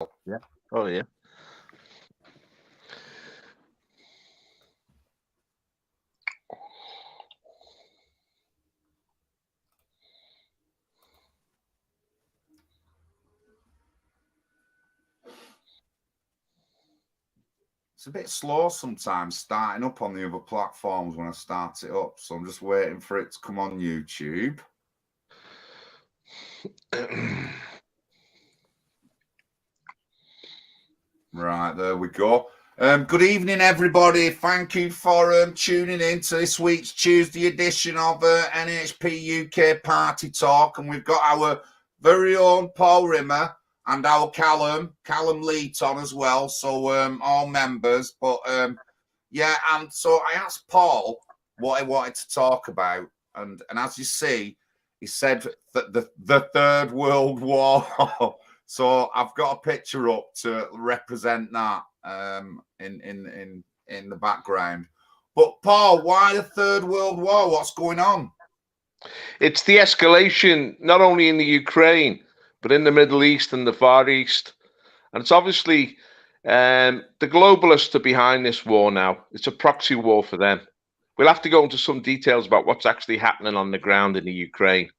Yeah. Oh, yeah. It's a bit slow sometimes starting up on the other platforms when I start it up. So I'm just waiting for it to come on YouTube. Right, there we go. Good evening, everybody. Thank you for tuning in to this week's Tuesday edition of NHPUK Party Talk. And we've got our very own Paul Rimmer and our Callum Leet on as well. So all members. But yeah, and so I asked Paul what he wanted to talk about. And as you see, he said that the Third World War. So I've got a picture up to represent that in the background. But Paul, why the Third World War? What's going on? It's the escalation, not only in the Ukraine, but in the Middle East and the Far East. And it's obviously the globalists are behind this war now. It's a proxy war for them. We'll have to go into some details about what's actually happening on the ground in the Ukraine.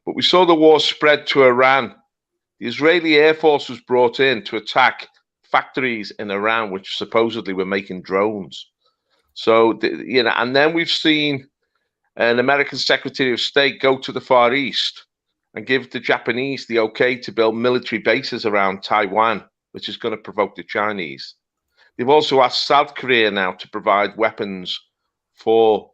But we saw the war spread to Iran. The Israeli Air Force was brought in to attack factories in Iran, which supposedly were making drones. So, and then we've seen an American Secretary of State go to the Far East and give the Japanese the okay to build military bases around Taiwan, which is going to provoke the Chinese. They've also asked South Korea now to provide weapons for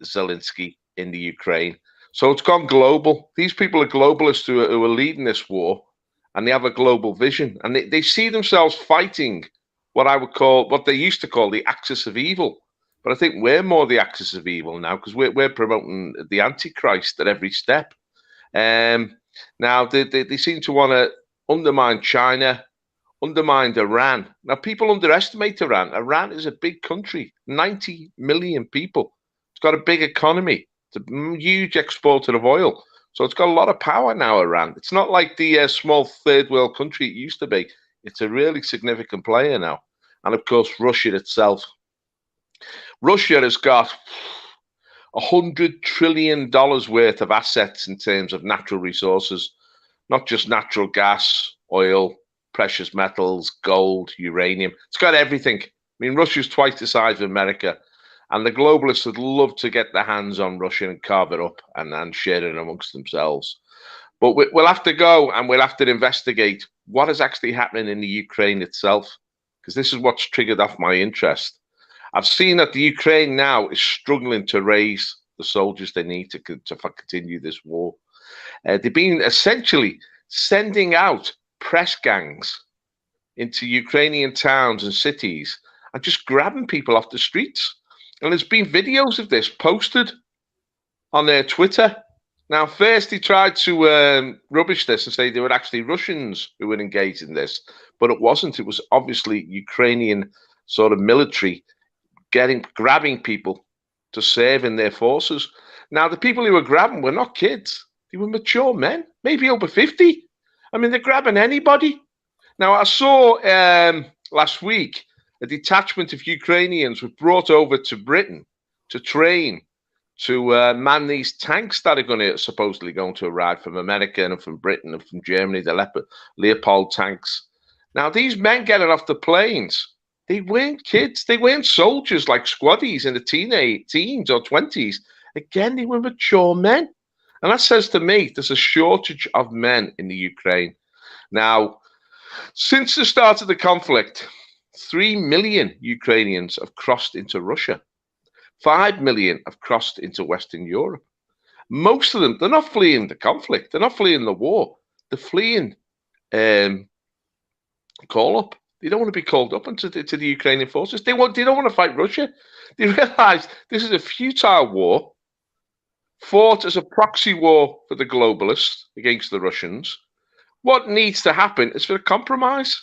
Zelensky in the Ukraine. So it's gone global. These people are globalists who are leading this war, and they have a global vision. And they see themselves fighting what they used to call the axis of evil. But I think we're more the axis of evil now, because we're promoting the Antichrist at every step. Now, they seem to want to undermine China, undermine Iran. Now, people underestimate Iran. Iran is a big country, 90 million people. It's got a big economy. It's a huge exporter of oil. So it's got a lot of power now, Iran. It's not like the small third world country it used to be. It's a really significant player now. And of course, Russia itself. Russia has got $100 trillion worth of assets in terms of natural resources, not just natural gas, oil, precious metals, gold, uranium. It's got everything. I mean, Russia's twice the size of America. And the globalists would love to get their hands on Russia and carve it up and share it amongst themselves. But we'll have to go and we'll have to investigate what is actually happening in the Ukraine itself, because this is what's triggered off my interest. I've seen that the Ukraine now is struggling to raise the soldiers they need to continue this war. They've been essentially sending out press gangs into Ukrainian towns and cities and just grabbing people off the streets. And there's been videos of this posted on their Twitter. Now, first he tried to rubbish this and say they were actually Russians who were engaged in this, but it wasn't. It was obviously Ukrainian sort of military grabbing people to serve in their forces. Now, the people who were grabbing were not kids. They were mature men, maybe over 50. I mean, they're grabbing anybody. Now, I saw last week a detachment of Ukrainians were brought over to Britain to train to man these tanks that are supposedly going to arrive from America and from Britain and from Germany, the Leopard tanks. Now, these men getting off the planes, they weren't kids. They weren't soldiers like squaddies in the teens or 20s. Again, they were mature men. And that says to me, there's a shortage of men in the Ukraine. Now, since the start of the conflict, 3 million Ukrainians have crossed into Russia. 5 million have crossed into Western Europe. Most of them, they're not fleeing the conflict. They're not fleeing the war. They're fleeing call up. They don't want to be called up into the Ukrainian forces. They don't want to fight Russia. They realize this is a futile war, fought as a proxy war for the globalists against the Russians. What needs to happen is for a compromise.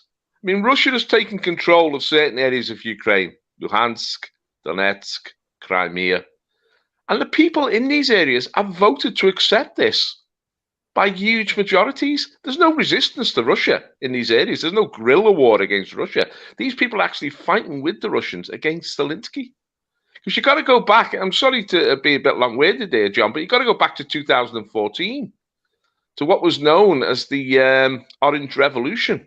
I mean, Russia has taken control of certain areas of Ukraine, Luhansk, Donetsk, Crimea. And the people in these areas have voted to accept this. by huge majorities. There's no resistance to Russia in these areas. There's no guerrilla war against Russia. These people are actually fighting with the Russians against Zelensky. Because you've got to go back. I'm sorry to be a bit long-winded there, John, but you've got to go back to 2014 to what was known as the Orange Revolution,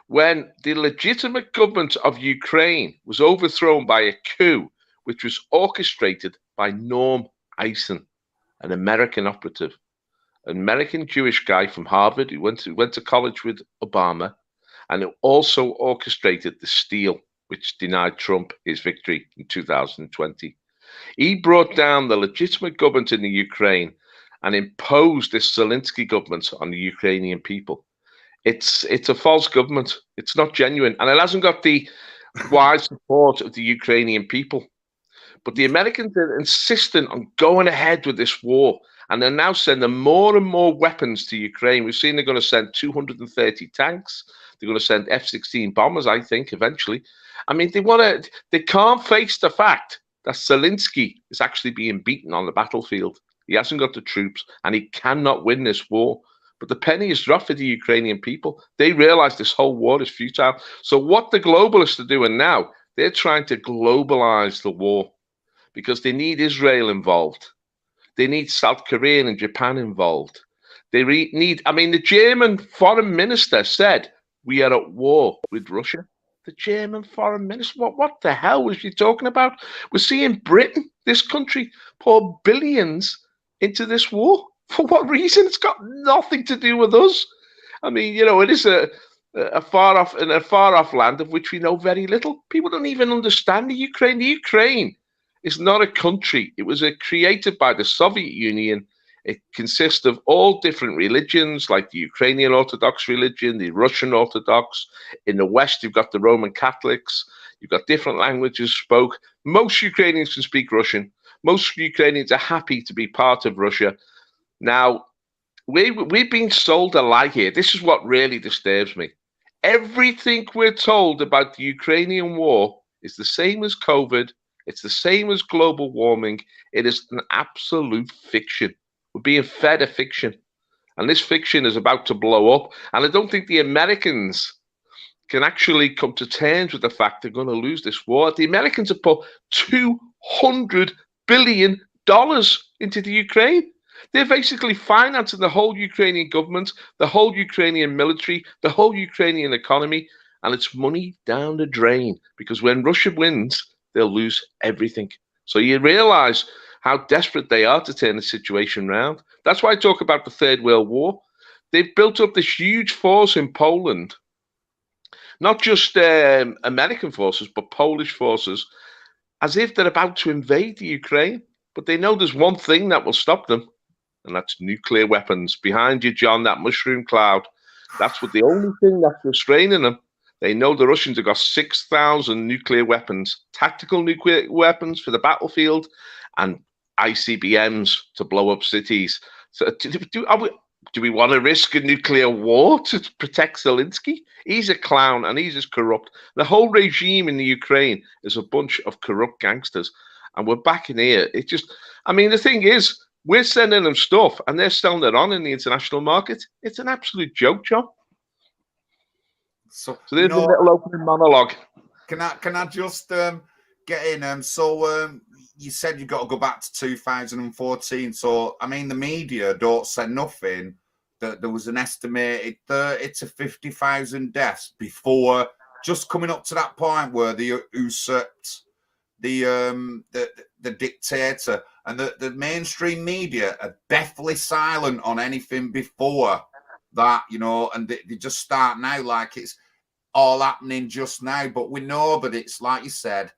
when the legitimate government of Ukraine was overthrown by a coup which was orchestrated by Norm Eisen, an American operative, an American Jewish guy from Harvard who went to college with Obama, and who also orchestrated the steal which denied Trump his victory in 2020. He brought down the legitimate government in the Ukraine and imposed this Zelensky government on the Ukrainian people. It's a false government. It's not genuine, and it hasn't got the wide support of the Ukrainian people. But the Americans are insistent on going ahead with this war, and they're now sending more and more weapons to Ukraine. We've seen they're going to send 230 tanks. They're going to send F-16 bombers, I think, eventually. I mean, they can't face the fact that Zelensky is actually being beaten on the battlefield. He hasn't got the troops, and he cannot win this war. But the penny is dropped for the Ukrainian people. They realize this whole war is futile. So what the globalists are doing now, they're trying to globalize the war because they need Israel involved. They need South Korea and Japan involved. They need, I mean, the German foreign minister said, we are at war with Russia. The German foreign minister, what the hell was she talking about? We're seeing Britain, this country, pour billions into this war. For what reason? It's got nothing to do with us. I mean, you know, it is a far off land of which we know very little. People don't even understand the Ukraine. The Ukraine is not a country. It was created by the Soviet Union. It consists of all different religions, like the Ukrainian Orthodox religion, the Russian Orthodox. In the West, you've got the Roman Catholics. You've got different languages spoke. Most Ukrainians can speak Russian. Most Ukrainians are happy to be part of Russia. Now, we've been sold a lie here. This is what really disturbs me. Everything we're told about the Ukrainian war is the same as COVID. It's the same as global warming. It is an absolute fiction. We're being fed a fiction. And this fiction is about to blow up. And I don't think the Americans can actually come to terms with the fact they're going to lose this war. The Americans have put $200 billion into the Ukraine. They're basically financing the whole Ukrainian government, the whole Ukrainian military, the whole Ukrainian economy, and it's money down the drain because when Russia wins, they'll lose everything. So you realize how desperate they are to turn the situation around. That's why I talk about the Third World War. They've built up this huge force in Poland, not just American forces, but Polish forces, as if they're about to invade the Ukraine. But they know there's one thing that will stop them, and that's nuclear weapons. Behind you, John, that mushroom cloud. That's what the only thing that's restraining them. They know the Russians have got 6,000 nuclear weapons, tactical nuclear weapons for the battlefield, and ICBMs to blow up cities. So do we want to risk a nuclear war to protect Zelensky? He's a clown and he's as corrupt. The whole regime in the Ukraine is a bunch of corrupt gangsters. And we're back in here. It just, I mean, the thing is, we're sending them stuff and they're selling it on in the international market. It's an absolute joke, John. So there's a little opening monologue. Can I just get in? You said you've got to go back to 2014. So, I mean, the media don't say nothing that there was an estimated 30 to 50,000 deaths before, just coming up to that point where they usurped the dictator, and the mainstream media are deathly silent on anything before that, you know, and they just start now like it's all happening just now. But we know that it's like you said,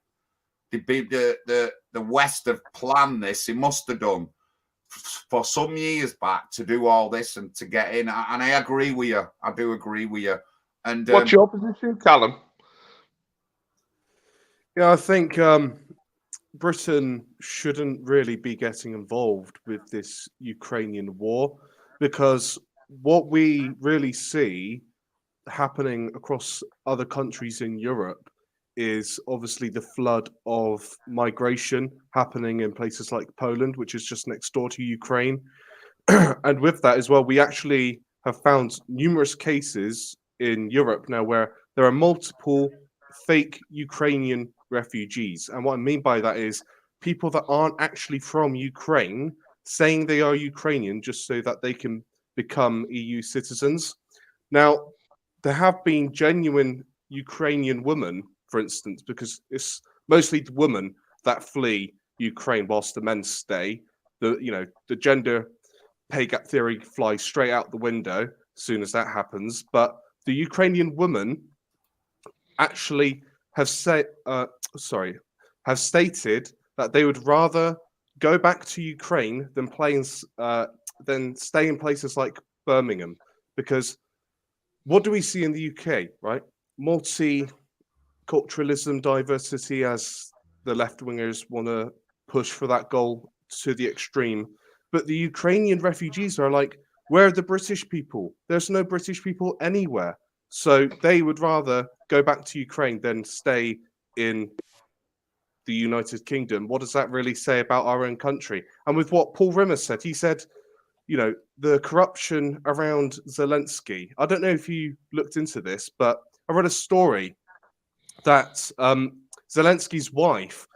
the West have planned this. It must have done for some years back to do all this and to get in. And I agree with you. I do agree with you. And what's your position, Callum? Yeah, I think Britain shouldn't really be getting involved with this Ukrainian war, because what we really see happening across other countries in Europe is obviously the flood of migration happening in places like Poland, which is just next door to Ukraine. And with that as well, we actually have found numerous cases in Europe now where there are multiple fake Ukrainian refugees. And what I mean by that is people that aren't actually from Ukraine saying they are Ukrainian just so that they can become EU citizens. Now, there have been genuine Ukrainian women, for instance, because it's mostly the women that flee Ukraine whilst the men stay. The gender pay gap theory flies straight out the window as soon as that happens. But the Ukrainian women actually have have stated that they would rather go back to Ukraine than stay in places like Birmingham, because what do we see in the UK, right? Multiculturalism, diversity, as the left wingers want to push for that goal to the extreme. But the Ukrainian refugees are like, where are the British people? There's no British people anywhere. So they would rather go back to Ukraine than stay in the United Kingdom. What does that really say about our own country? And with what Paul Rimmer said, he said, the corruption around Zelensky. I don't know if you looked into this, but I read a story that Zelensky's wife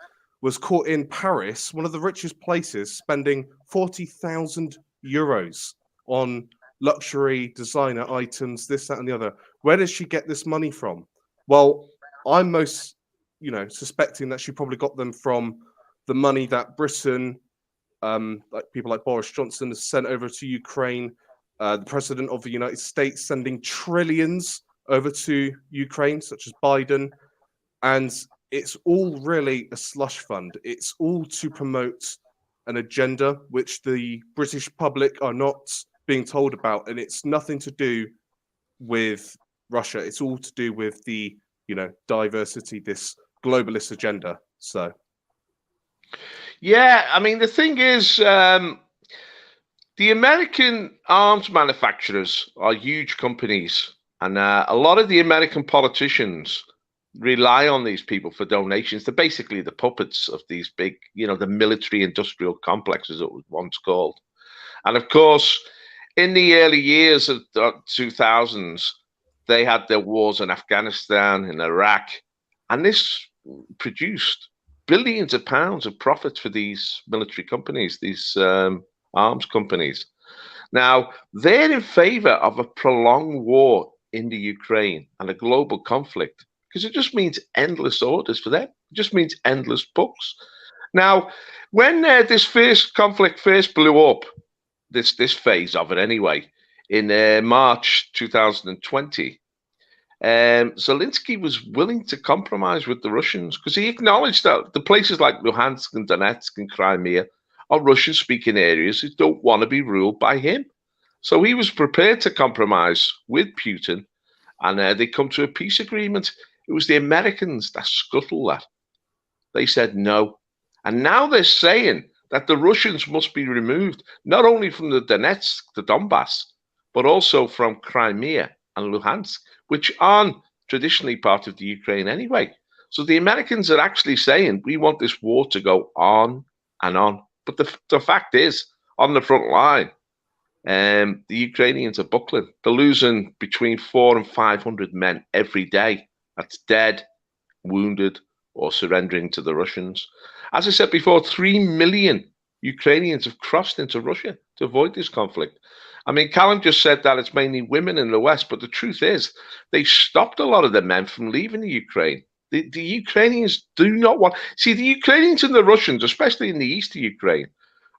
was caught in Paris, one of the richest places, spending 40,000 euros on luxury designer items, this, that, and the other. Where does she get this money from? Well, I'm most, suspecting that she probably got them from the money that Britain, like people like Boris Johnson, has sent over to Ukraine. The president of the United States sending trillions over to Ukraine, such as Biden. And it's all really a slush fund. It's all to promote an agenda which the British public are not being told about. And it's nothing to do with Russia. It's all to do with the, diversity, this globalist agenda. So. Yeah, I mean, the thing is, the American arms manufacturers are huge companies. And a lot of the American politicians rely on these people for donations. They're basically the puppets of these big, the military industrial complexes it was once called. And of course, in the early years of the 2000s, they had their wars in Afghanistan and Iraq, and this produced billions of pounds of profits for these military companies, these arms companies. Now, they're in favor of a prolonged war in the Ukraine and a global conflict, because it just means endless orders for them. It just means endless books. Now, when this first conflict first blew up, this phase of it anyway, in March 2020, Zelensky was willing to compromise with the Russians because he acknowledged that the places like Luhansk and Donetsk and Crimea are Russian-speaking areas who don't want to be ruled by him. So he was prepared to compromise with Putin, and they come to a peace agreement. It was the Americans that scuttled that. They said no. And now they're saying that the Russians must be removed, not only from the Donetsk, the Donbass, but also from Crimea and Luhansk, which aren't traditionally part of the Ukraine anyway. So the Americans are actually saying, we want this war to go on and on. But the fact is, on the front line, the Ukrainians are buckling. They're losing between 400 and 500 men every day. That's dead, wounded, or surrendering to the Russians. As I said before, 3 million Ukrainians have crossed into Russia to avoid this conflict. I mean, Callum just said that it's mainly women in the West, but the truth is they stopped a lot of the men from leaving the Ukraine. The Ukrainians do not want... See, the Ukrainians and the Russians, especially in the east of Ukraine,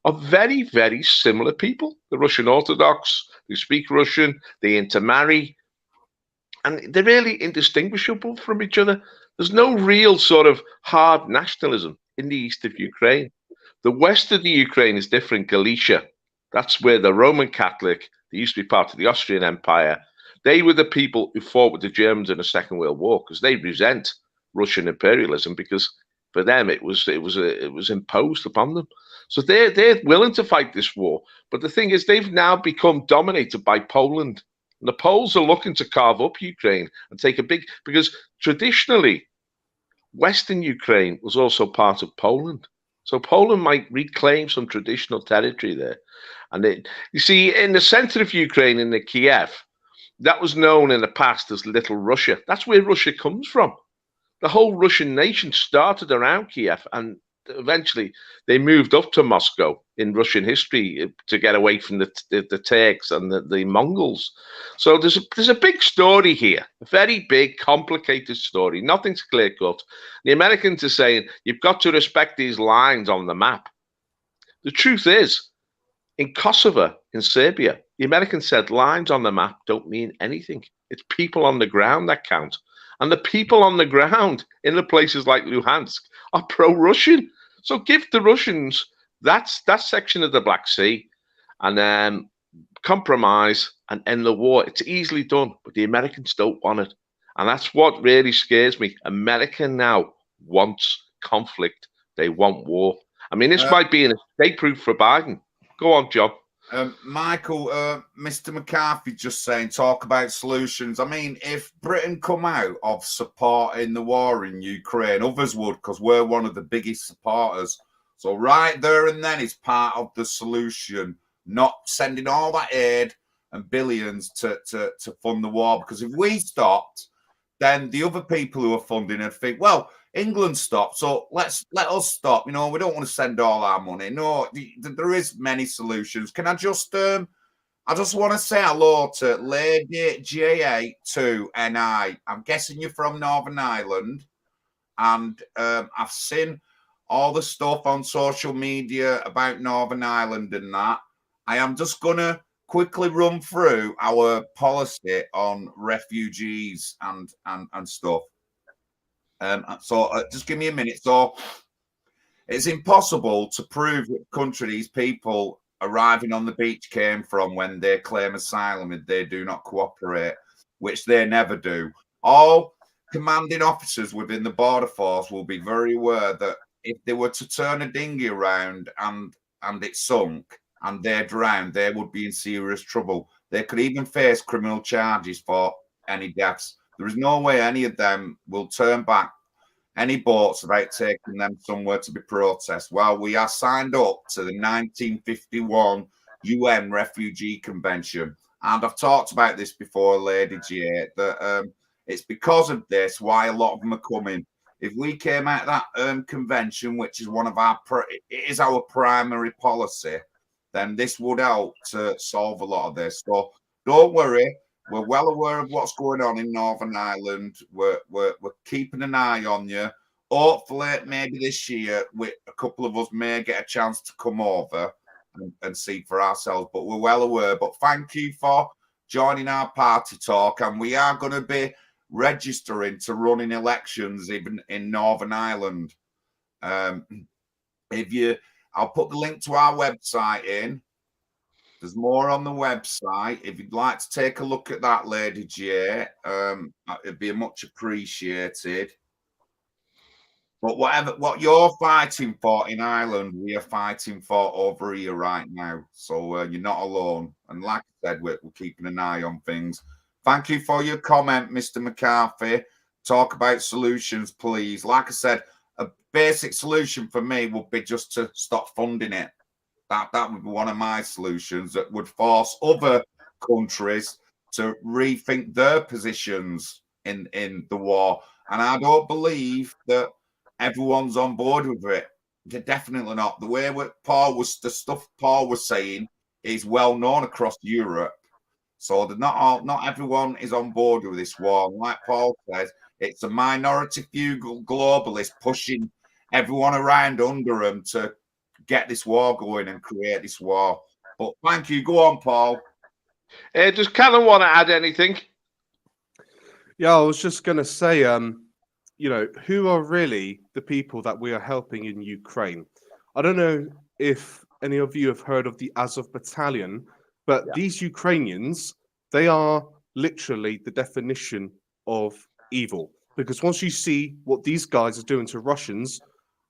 are very, very similar people. The Russian Orthodox, they speak Russian, they intermarry, and they're really indistinguishable from each other. There's no real sort of hard nationalism in the east of Ukraine. The west of the Ukraine is different. Galicia, that's where the Roman Catholic, they used to be part of the Austrian Empire. They were the people who fought with the Germans in the Second World War because they resent Russian imperialism, because for them it was imposed upon them. So they're willing to fight this war. But the thing is, they've now become dominated by Poland. And the Poles are looking to carve up Ukraine and take a big, because traditionally Western Ukraine was also part of Poland. So Poland might reclaim some traditional territory there. And you see, in the center of Ukraine, in the Kiev, that was known in the past as Little Russia. That's where Russia comes from. The whole Russian nation started around Kiev, and eventually they moved up to Moscow in Russian history to get away from the Turks and the Mongols. So there's a big story here, a very big, complicated story. Nothing's clear cut. The Americans are saying you've got to respect these lines on the map. The truth is, in Kosovo, in Serbia, the Americans said lines on the map don't mean anything. It's people on the ground that count. And the people on the ground in the places like Luhansk are pro-Russian. So give the Russians that section of the Black Sea and then compromise and end the war. It's easily done, but the Americans don't want it. And that's what really scares me. America now wants conflict. They want war. I mean, this might be an escape route for Biden. Go on, John. Michael, Mr. McCarthy just saying, talk about solutions. I mean, if Britain come out of supporting the war in Ukraine, others would, because we're one of the biggest supporters. So right there and then is part of the solution, not sending all that aid and billions to fund the war. Because if we stopped, then the other people who are funding it think, well, England stopped, so let us stop. You know, we don't want to send all our money. No, there is many solutions. Can I just want to say hello to Lady J82NI. I'm guessing you're from Northern Ireland, and I've seen all the stuff on social media about Northern Ireland and that. I am just gonna quickly run through our policy on refugees and stuff. So just give me a minute. So it's impossible to prove what country these people arriving on the beach came from when they claim asylum if they do not cooperate, which they never do. All commanding officers within the border force will be very aware that if they were to turn a dinghy around and it sunk and they drowned, they would be in serious trouble. They could even face criminal charges for any deaths. There is no way any of them will turn back any boats without taking them somewhere to be processed. Well, we are signed up to the 1951 UN Refugee Convention. And I've talked about this before, Lady J, that it's because of this why a lot of them are coming. If we came out of that convention, which is one of our primary policy, then this would help to solve a lot of this. So don't worry. We're well aware of what's going on in Northern Ireland. We're keeping an eye on you. Hopefully, maybe this year, a couple of us may get a chance to come over and see for ourselves. But we're well aware. But thank you for joining our party talk. And we are going to be registering to run in elections even in Northern Ireland. I'll put the link to our website in. There's more on the website. If you'd like to take a look at that, Lady J, it'd be much appreciated. But what you're fighting for in Ireland, we are fighting for over here right now. So you're not alone. And like I said, we're keeping an eye on things. Thank you for your comment, Mr. McCarthy. Talk about solutions, please. Like I said, a basic solution for me would be just to stop funding it. That would be one of my solutions that would force other countries to rethink their positions in the war. And I don't believe that everyone's on board with it. They're definitely not. The way the stuff Paul was saying is well known across Europe. So not everyone is on board with this war. And like Paul says, it's a minority few globalists pushing everyone around under them to get this war going and create this war. But thank you. Go on, Paul. Does Callum want to add anything? Yeah, I was just going to say, who are really the people that we are helping in Ukraine? I don't know if any of you have heard of the Azov Battalion, but these Ukrainians, they are literally the definition of evil. Because once you see what these guys are doing to Russians,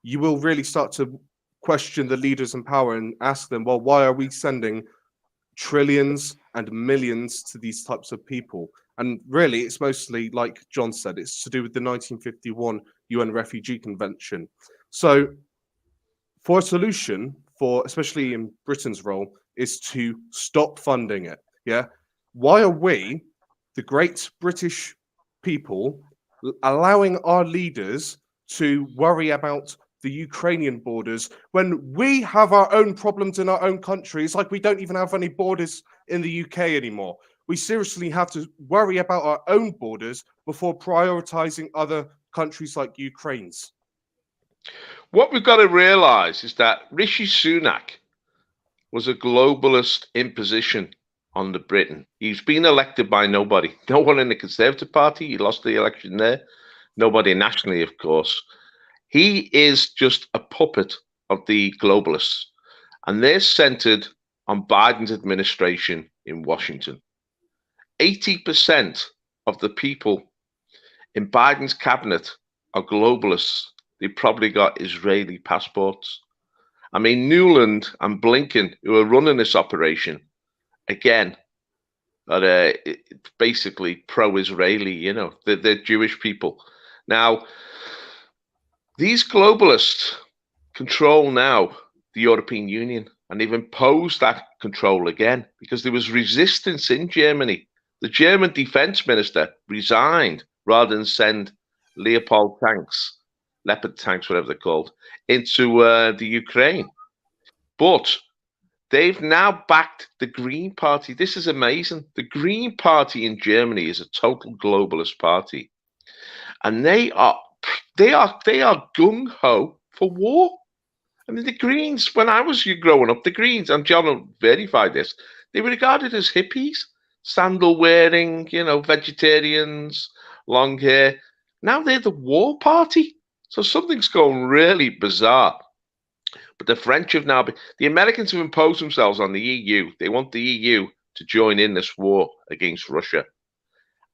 you will really start to question the leaders in power and ask them, well, why are we sending trillions and millions to these types of people? And really, it's mostly, like John said, it's to do with the 1951 UN Refugee Convention. So for a solution for, especially in Britain's role, is to stop funding it. Yeah. Why are we, the great British people, allowing our leaders to worry about the Ukrainian borders when we have our own problems in our own country? It's like we don't even have any borders in the UK anymore. We seriously have to worry about our own borders before prioritizing other countries like Ukraine's. What we've got to realize is that Rishi Sunak was a globalist imposition on the Britain. He's been elected by nobody. No one in the Conservative Party. He lost the election there. Nobody nationally, of course. He is just a puppet of the globalists. And they're centered on Biden's administration in Washington. 80% of the people in Biden's cabinet are globalists. They probably got Israeli passports. I mean, Newland and Blinken, who are running this operation, again, are basically pro-Israeli, you know, they're Jewish people. Now, these globalists control now the European Union, and they've imposed that control again because there was resistance in Germany. The German defense minister resigned rather than send Leopard tanks, whatever they're called, into the Ukraine. But they've now backed the Green Party. This is amazing. The Green Party in Germany is a total globalist party, and they are gung ho for war. I mean, the Greens, when I was growing up, the Greens, and John will verify this, they were regarded as hippies, sandal wearing, you know, vegetarians, long hair. Now they're the war party. So something's going really bizarre. But the French have now been, the Americans have imposed themselves on the EU. They want the EU to join in this war against Russia.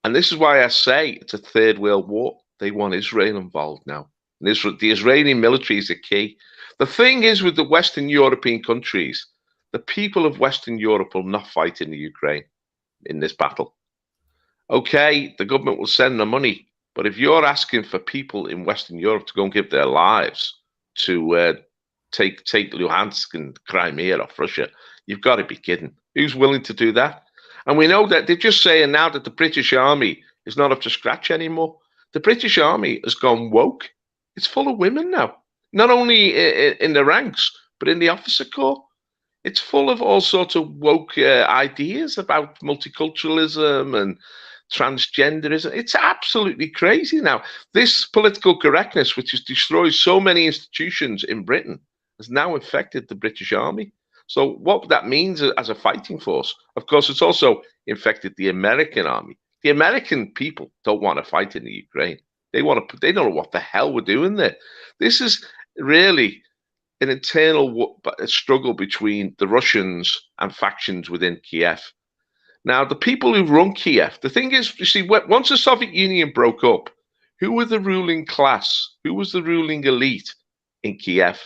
And this is why I say it's a third world war. They want Israel involved now. And the Israeli military is the key. The thing is with the Western European countries, the people of Western Europe will not fight in the Ukraine in this battle. Okay, the government will send the money, but if you're asking for people in Western Europe to go and give their lives to take Luhansk and Crimea off Russia, you've got to be kidding. Who's willing to do that? And we know that they're just saying now that the British Army is not up to scratch anymore. The British Army has gone woke. It's full of women now, not only in the ranks, but in the officer corps. It's full of all sorts of woke ideas about multiculturalism and transgenderism. It's absolutely crazy now. This political correctness, which has destroyed so many institutions in Britain, has now infected the British Army. So what that means as a fighting force, of course, it's also infected the American army. The American people don't want to fight in the Ukraine. They don't know what the hell we're doing there. This is really an internal struggle between the Russians and factions within Kiev. Now, the people who run Kiev, the thing is, you see, once the Soviet Union broke up, who were the ruling class? Who was the ruling elite in Kiev?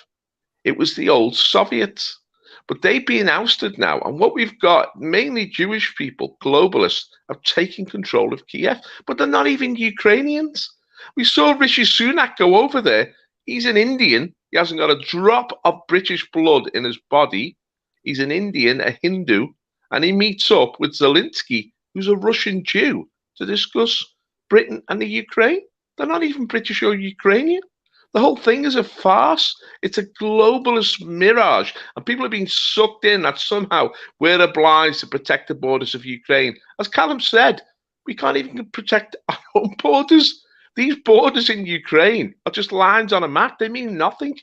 It was the old Soviets. But they've been ousted now. And what we've got, mainly Jewish people, globalists, have taken control of Kiev. But they're not even Ukrainians. We saw Rishi Sunak go over there. He's an Indian. He hasn't got a drop of British blood in his body. He's an Indian, a Hindu. And he meets up with Zelensky, who's a Russian Jew, to discuss Britain and the Ukraine. They're not even British or Ukrainian. The whole thing is a farce. It's a globalist mirage. And people are being sucked in that somehow we're obliged to protect the borders of Ukraine. As Callum said, we can't even protect our own borders. These borders in Ukraine are just lines on a map. They mean nothing.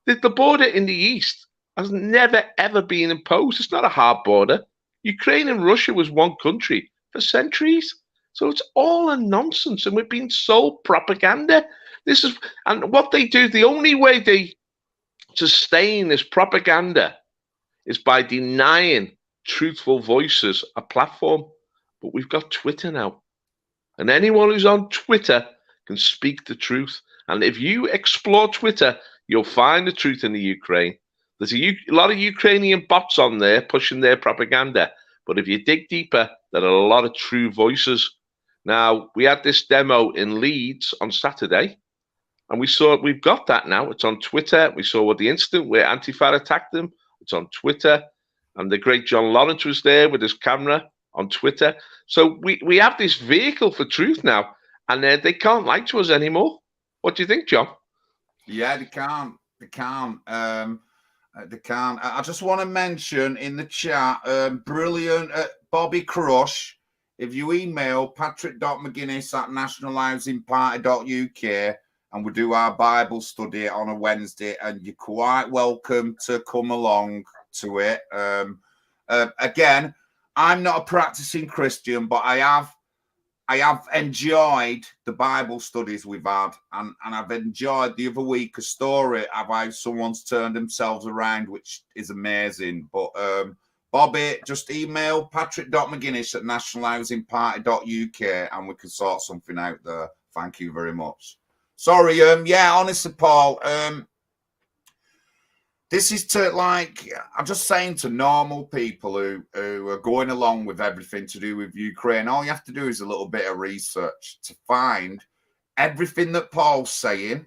The border in the east has never, ever been imposed. It's not a hard border. Ukraine and Russia was one country for centuries. So it's all a nonsense. And we're being sold propaganda. And what they do, the only way they sustain this propaganda is by denying truthful voices a platform. But we've got Twitter now. And anyone who's on Twitter can speak the truth. And if you explore Twitter, you'll find the truth in the Ukraine. There's a lot of Ukrainian bots on there pushing their propaganda. But if you dig deeper, there are a lot of true voices. Now, we had this demo in Leeds on Saturday. And we've got that now. It's on Twitter. We saw what the incident where Antifa attacked them. It's on Twitter. And the great John Lawrence was there with his camera on Twitter. So we have this vehicle for truth now, and they can't lie to us anymore. What do you think, John? Yeah, they can't. They can't. They can't. I just want to mention in the chat, brilliant Bobby Crush. If you email patrick.mcginnis@nationalhousingparty.uk, and we do our Bible study on a Wednesday, and you're quite welcome to come along to it. Again, I'm not a practicing Christian, but I have enjoyed the Bible studies we've had, and I've enjoyed the other week a story of how someone's turned themselves around, which is amazing. But Bobby, just email patrick.mcginnis@nationalhousingparty.uk, and we can sort something out there. Thank you very much. Sorry, yeah, honestly, Paul, this is I'm just saying to normal people who are going along with everything to do with Ukraine, all you have to do is a little bit of research to find everything that Paul's saying,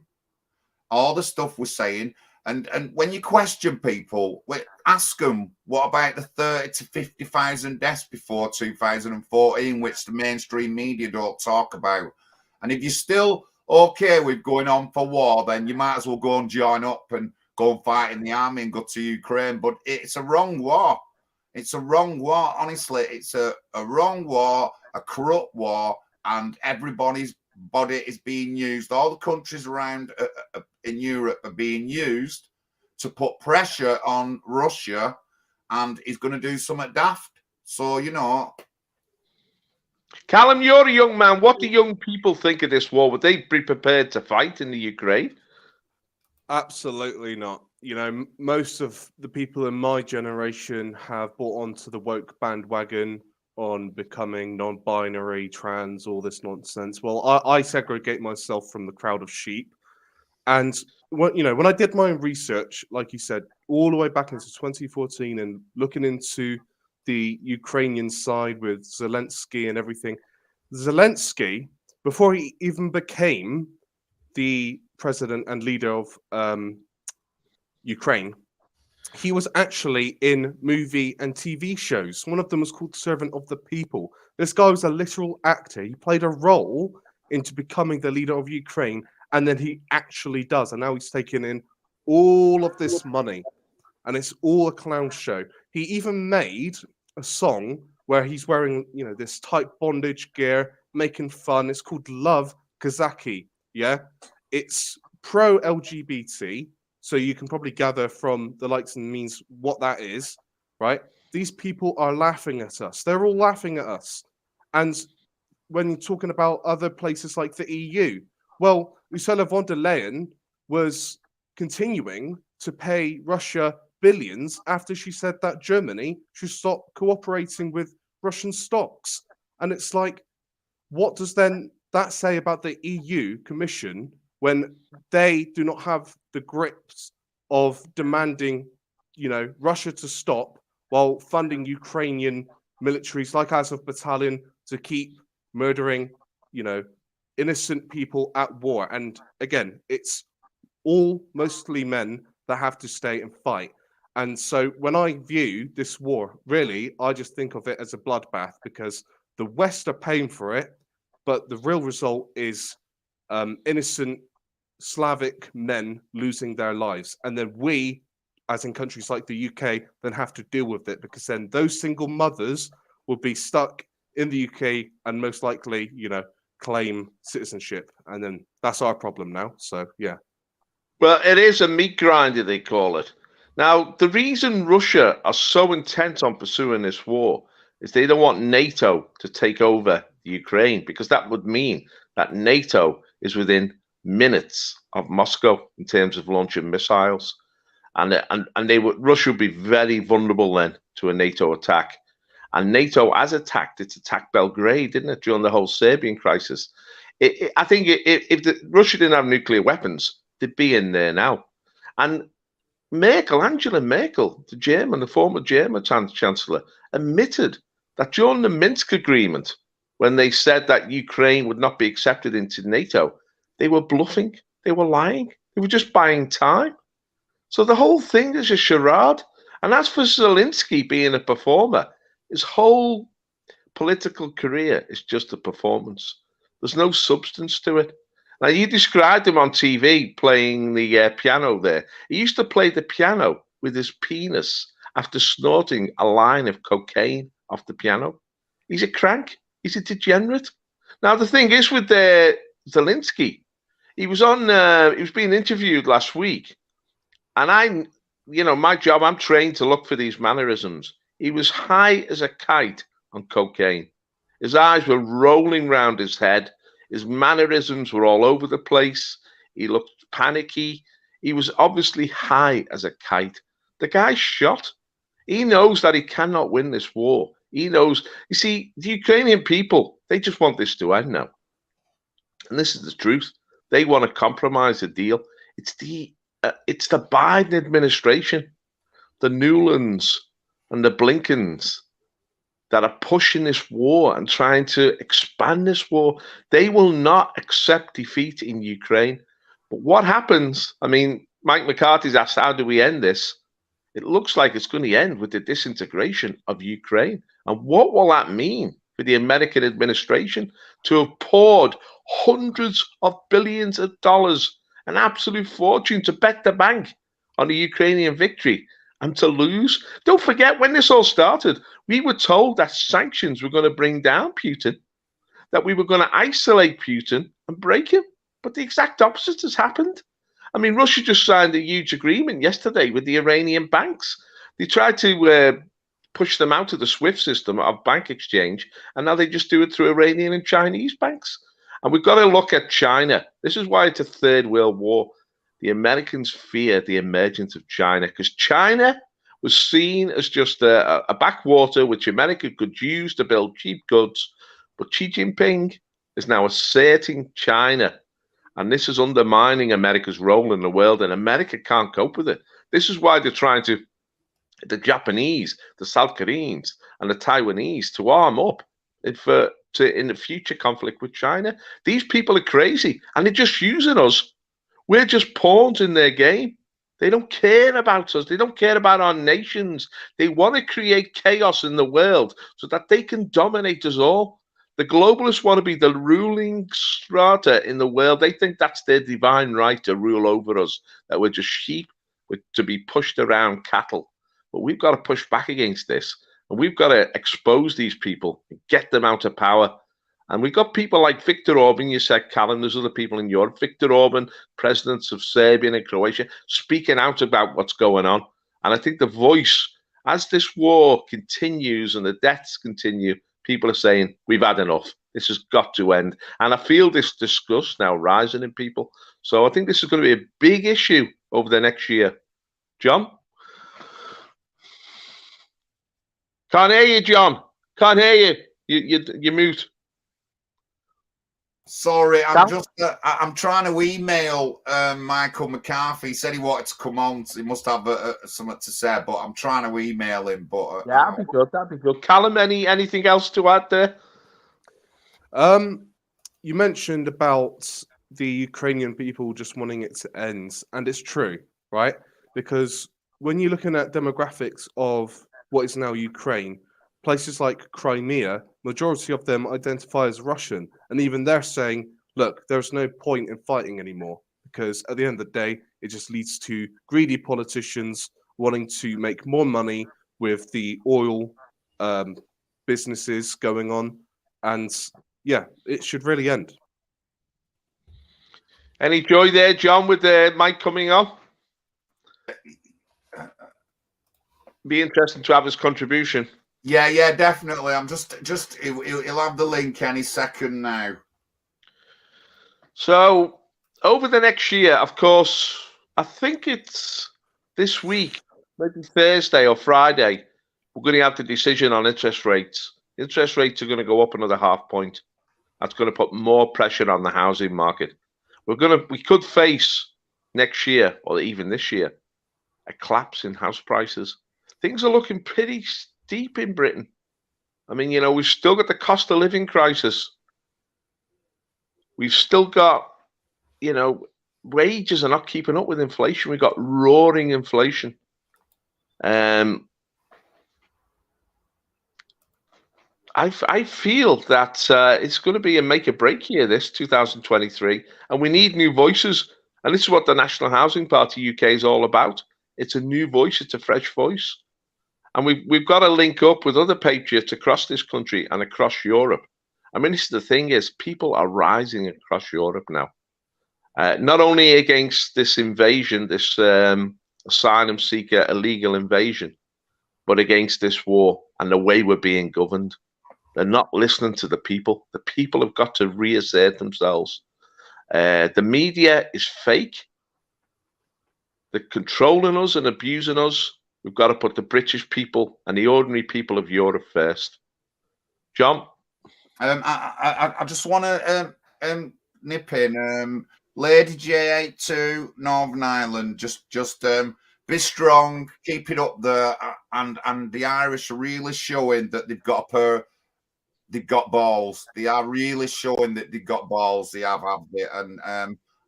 all the stuff we're saying. And when you question people, ask them, what about the 30 to 50,000 deaths before 2014, which the mainstream media don't talk about? And if you're still okay with going on for war, then you might as well go and join up and go and fight in the army and go to Ukraine. But it's a wrong war. It's a wrong war. Honestly, it's a wrong war, a corrupt war, and everybody's body is being used. All the countries around in Europe are being used to put pressure on Russia, and he's going to do something daft. So, Callum, you're a young man. What do young people think of this war? Would they be prepared to fight in the Ukraine? Absolutely not. Most of the people in my generation have bought onto the woke bandwagon on becoming non-binary, trans, all this nonsense. Well, I segregate myself from the crowd of sheep. And when I did my own research, like you said, all the way back into 2014 and looking into the Ukrainian side with Zelensky and everything, Zelensky, before he even became the president and leader of Ukraine, he was actually in movie and TV shows. One of them was called Servant of the People. This guy was a literal actor. He played a role into becoming the leader of Ukraine, and then he actually does. And now he's taking in all of this money, and it's all a clown show. He even made a song where he's wearing, this tight bondage gear, making fun. It's called Love Kazaki. Yeah, it's pro-LGBT. So you can probably gather from the likes and means what that is, right? These people are laughing at us. They're all laughing at us. And when you're talking about other places like the EU, well, Ursula von der Leyen was continuing to pay Russia billions after she said that Germany should stop cooperating with Russian stocks. And it's like, what does then that say about the EU Commission when they do not have the grips of demanding, Russia to stop while funding Ukrainian militaries like Azov Battalion to keep murdering, innocent people at war? And again, it's all mostly men that have to stay and fight. And so when I view this war, really, I just think of it as a bloodbath because the West are paying for it, but the real result is innocent Slavic men losing their lives. And then we, as in countries like the UK, then have to deal with it because then those single mothers will be stuck in the UK and most likely, claim citizenship. And then that's our problem now. So, yeah. Well, it is a meat grinder, they call it. Now, the reason Russia are so intent on pursuing this war is they don't want NATO to take over the Ukraine, because that would mean that NATO is within minutes of Moscow in terms of launching missiles, and Russia would be very vulnerable then to a NATO attack. And NATO has attacked Belgrade, didn't it, during the whole Serbian crisis? I think if Russia didn't have nuclear weapons, they'd be in there now. And Angela Merkel, the former German chancellor, admitted that during the Minsk agreement, when they said that Ukraine would not be accepted into NATO, they were bluffing. They were lying. They were just buying time. So the whole thing is a charade. And as for Zelensky being a performer, his whole political career is just a performance. There's no substance to it. Now, you described him on TV playing the piano there. He used to play the piano with his penis after snorting a line of cocaine off the piano. He's a crank. He's a degenerate. Now, the thing is with Zelensky, he was being interviewed last week. And my job, I'm trained to look for these mannerisms. He was high as a kite on cocaine. His eyes were rolling round his head. His mannerisms were all over the place. He looked panicky. He was obviously high as a kite. The guy's shot. He knows that he cannot win this war. He knows. You see, the Ukrainian people, they just want this to end now. And this is the truth. They want to compromise the deal. It's the Biden administration, the Newlands and the Blinkens that are pushing this war and trying to expand this war. They will not accept defeat in Ukraine. But what happens? I mean, Mike McCarthy's asked, how do we end this? It looks like it's going to end with the disintegration of Ukraine. And what will that mean for the American administration to have poured hundreds of billions of dollars, an absolute fortune, to bet the bank on the Ukrainian victory and to lose? Don't forget, when this all started, we were told that sanctions were going to bring down Putin, that we were going to isolate Putin and break him. But the exact opposite has happened. I mean, Russia just signed a huge agreement yesterday with the Iranian banks. They tried to push them out of the SWIFT system of bank exchange, and now they just do it through Iranian and Chinese banks. And we've got to look at China. This is why it's a third world war. The Americans fear the emergence of China because China was seen as just a backwater which America could use to build cheap goods. But Xi Jinping is now asserting China. And this is undermining America's role in the world, and America can't cope with it. This is why they're trying to, the Japanese, the South Koreans, and the Taiwanese to arm up in the future conflict with China. These people are crazy, and they're just using us. We're just pawns in their game. They don't care about us. They don't care about our nations. They want to create chaos in the world so that they can dominate us all. The globalists want to be the ruling strata in the world. They think that's their divine right to rule over us, that we're just sheep to be pushed around cattle. But we've got to push back against this. And we've got to expose these people and get them out of power. And we've got people like Viktor Orban, you said, Callum, there's other people in Europe, Viktor Orban, presidents of Serbia and Croatia, speaking out about what's going on. And I think the voice, as this war continues and the deaths continue, people are saying, we've had enough. This has got to end. And I feel this disgust now rising in people. So I think this is going to be a big issue over the next year. John? Can't hear you, John. Can't hear you. You're mute. Sorry, I'm trying to email Michael McCarthy. He said he wanted to come on. So he must have something to say, but I'm trying to email him. But yeah, that'd be good. That'd be good. Callum, anything else to add there? You mentioned about the Ukrainian people just wanting it to end, and it's true, right? Because when you're looking at demographics of what is now Ukraine, places like Crimea, majority of them identify as Russian. And even they're saying, look, there's no point in fighting anymore because at the end of the day, it just leads to greedy politicians wanting to make more money with the oil businesses going on. And yeah, it should really end. Any joy there, John, with the Mike coming on? Be interesting to have his contribution. Yeah, definitely. I'm just he'll have the link any second now. So over the next year, of course, I think it's this week, maybe Thursday or Friday, we're going to have the decision on interest rates. Interest rates are going to go up another 0.5 point. That's going to put more pressure on the housing market. We could face next year or even this year a collapse in house prices. Things are looking pretty steep in Britain. I mean, we've still got the cost of living crisis. We've still got, wages are not keeping up with inflation. We've got roaring inflation. I feel that it's going to be a make or break year, this 2023, and we need new voices. And this is what the National Housing Party UK is all about. It's a new voice. It's a fresh voice. And we've got to link up with other patriots across this country and across Europe. I mean, this is the thing is, people are rising across Europe now. Not only against this invasion, this asylum seeker illegal invasion, but against this war and the way we're being governed. They're not listening to the people. The people have got to reassert themselves. The media is fake. They're controlling us and abusing us. We've got to put the British people and the ordinary people of Europe first. John? I just want to nip in. Lady J82, Northern Ireland, just be strong, keep it up there, and the Irish are really showing that they've got balls. They are really showing that they've got balls. They have it, and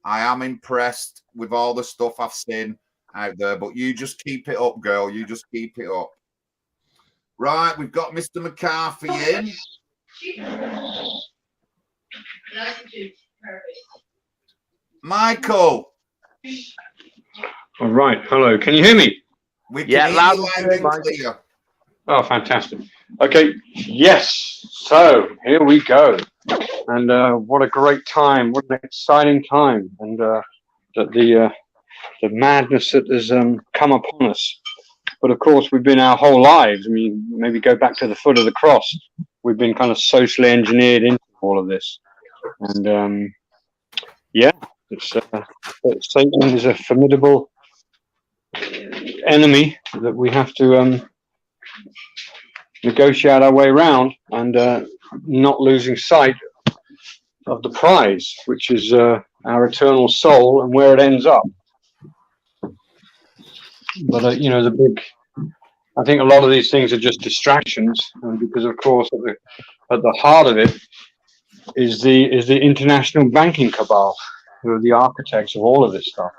I am impressed with all the stuff I've seen out there. But you just keep it up, girl. You just keep it up. Right, we've got Mr. McCarthy in. Michael. All right. Hello. Can you hear me? We can hear you loud and clear. Oh, fantastic. Okay. Yes. So here we go. And what a great time. What an exciting time. And that the madness that has come upon us. But of course, we've been our whole lives. I mean, maybe go back to the foot of the cross. We've been kind of socially engineered into all of this. And yeah, Satan is a formidable enemy that we have to negotiate our way around, and not losing sight of the prize, which is our eternal soul and where it ends up. But I think a lot of these things are just distractions, because of course at the heart of it is the international banking cabal, who are the architects of all of this stuff,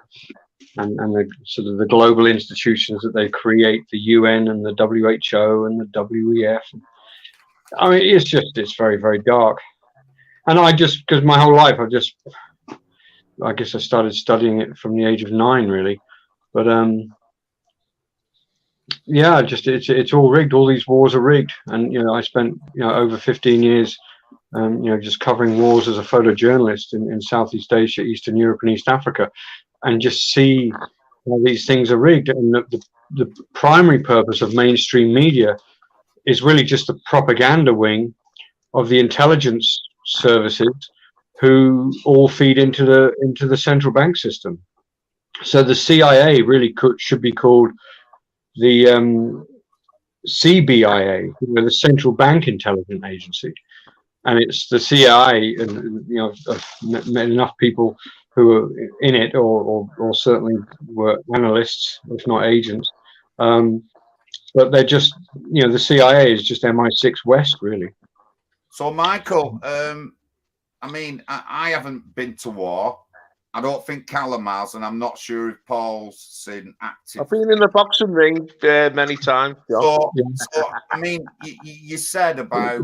and the sort of the global institutions that they create, the UN and the WHO and the WEF. I mean, it's very, very dark. And because my whole life I guess I started studying it from the age of 9, really. But yeah, it's all rigged. All these wars are rigged. And I spent over 15 years just covering wars as a photojournalist in Southeast Asia, Eastern Europe, and East Africa, and just see how these things are rigged. And the primary purpose of mainstream media is really just the propaganda wing of the intelligence services, who all feed into the central bank system. So the CIA really should be called the CBIA, the Central Bank Intelligence Agency. And it's the CIA, and I've met enough people who are in it, or certainly were analysts, if not agents. But they're just, the CIA is just MI6 West, really. So, Michael, I mean, I haven't been to war. I don't think Callum has, and I'm not sure if Paul's seen active. I've been in the boxing ring many times. So I mean, you said about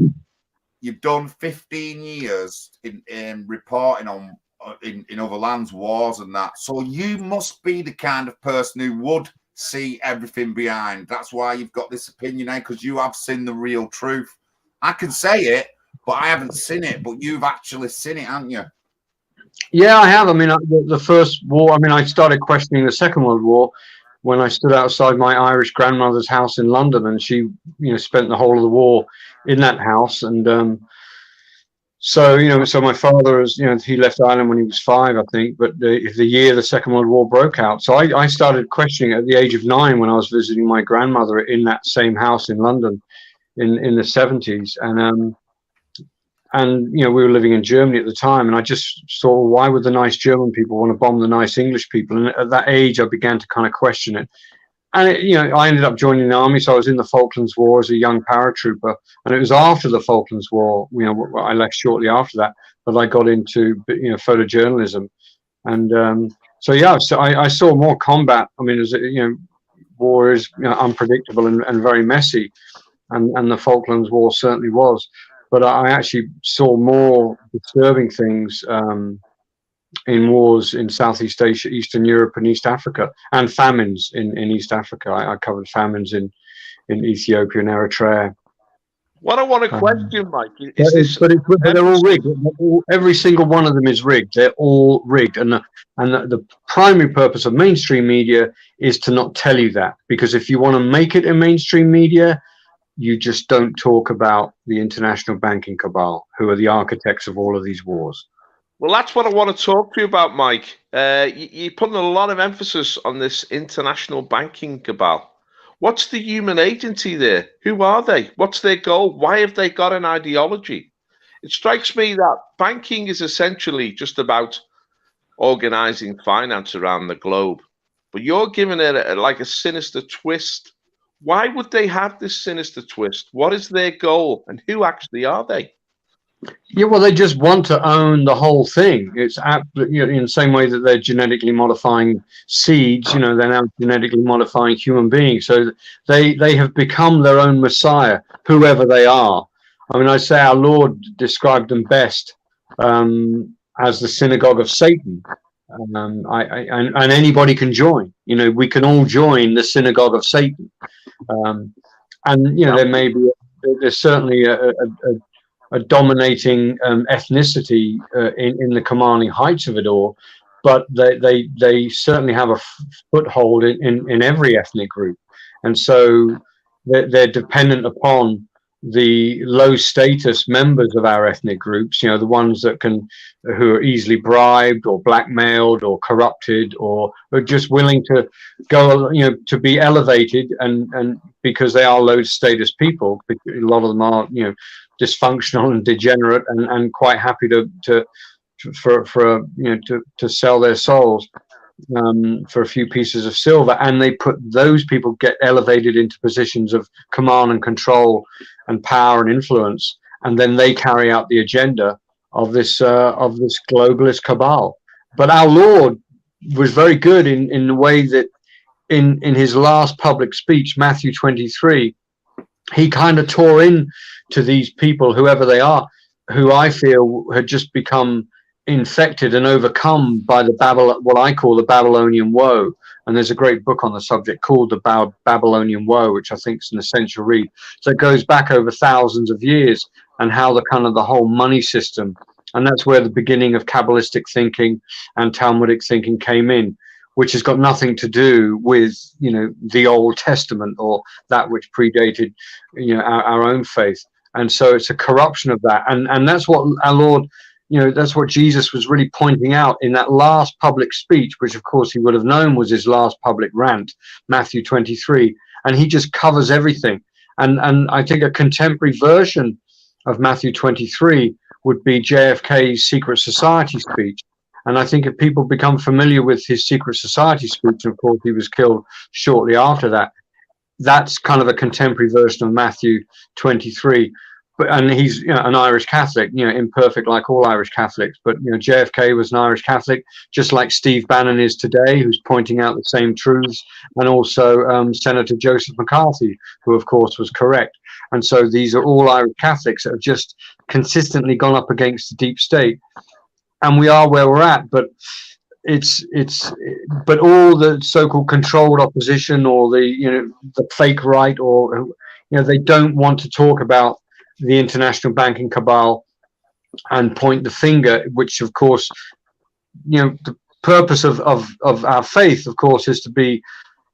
you've done 15 years in reporting on in other lands, wars and that. So you must be the kind of person who would see everything behind. That's why you've got this opinion, because you have seen the real truth. I can say it, but I haven't seen it. But you've actually seen it, haven't you? Yeah, I have. I mean, the first war, I mean, I started questioning the Second World War when I stood outside my Irish grandmother's house in London, and she, spent the whole of the war in that house. And so my father is, he left Ireland when he was 5, I think, but the year the Second World War broke out. So I started questioning at the age of 9 when I was visiting my grandmother in that same house in London in the 70s. And we were living in Germany at the time, and I just saw, why would the nice German people want to bomb the nice English people? And at that age, I began to kind of question it. And I ended up joining the army, so I was in the Falklands War as a young paratrooper. And it was after the Falklands War, I left shortly after that I got into photojournalism. And So yeah, so I saw more combat. I mean, war is unpredictable and very messy, and the Falklands War certainly was. But I actually saw more disturbing things in wars in Southeast Asia, Eastern Europe, and East Africa, and famines in East Africa. I covered famines in Ethiopia and Eritrea. What I want to question, Mike, is this. But they're all rigged. Every single one of them is rigged. They're all rigged. And the primary purpose of mainstream media is to not tell you that. Because if you want to make it in mainstream media, you just don't talk about the international banking cabal, who are the architects of all of these wars. Well, that's what I want to talk to you about, Mike. You're putting a lot of emphasis on this international banking cabal. What's the human agency there? Who are they? What's their goal? Why have they got an ideology? It strikes me that banking is essentially just about organizing finance around the globe. But you're giving it like a sinister twist. Why would they have this sinister twist? What is their goal? And who actually are they? Yeah, well, they just want to own the whole thing. It's in the same way that they're genetically modifying seeds. They're now genetically modifying human beings. So they have become their own messiah, whoever they are. I mean, I say our Lord described them best as the synagogue of Satan. And anybody can join. We can all join the synagogue of Satan. There's certainly a dominating ethnicity in the commanding heights of it all, but they certainly have a foothold in every ethnic group, and so they're dependent upon the low status members of our ethnic groups, the ones who are easily bribed or blackmailed or corrupted or are just willing to go, to be elevated, and because they are low status people, a lot of them are, dysfunctional and degenerate and quite happy to sell their souls for a few pieces of silver, and those people get elevated into positions of command and control and power and influence, and then they carry out the agenda of this globalist cabal. But our Lord was very good in the way that in his last public speech, Matthew 23, he kind of tore in to these people, whoever they are, who I feel had just become infected and overcome by what I call the Babylonian woe. And there's a great book on the subject called The Babylonian Woe, which I think is an essential read. So it goes back over thousands of years, and how the whole money system, and that's where the beginning of Kabbalistic thinking and Talmudic thinking came in, which has got nothing to do with the Old Testament or that which predated our own faith. And so it's a corruption of that, and that's what our Lord, that's what Jesus was really pointing out in that last public speech, which of course he would have known was his last public rant, Matthew 23, and he just covers everything. And I think a contemporary version of Matthew 23 would be JFK's Secret Society speech. And I think if people become familiar with his Secret Society speech, and of course he was killed shortly after that, that's kind of a contemporary version of Matthew 23. And he's an Irish Catholic, imperfect like all Irish Catholics. But JFK was an Irish Catholic, just like Steve Bannon is today, who's pointing out the same truths, and also Senator Joseph McCarthy, who of course was correct. And so these are all Irish Catholics that have just consistently gone up against the deep state, and we are where we're at. But but all the so-called controlled opposition, or the fake right, or they don't want to talk about the international banking cabal and point the finger, which of course, the purpose of our faith, of course, is to be,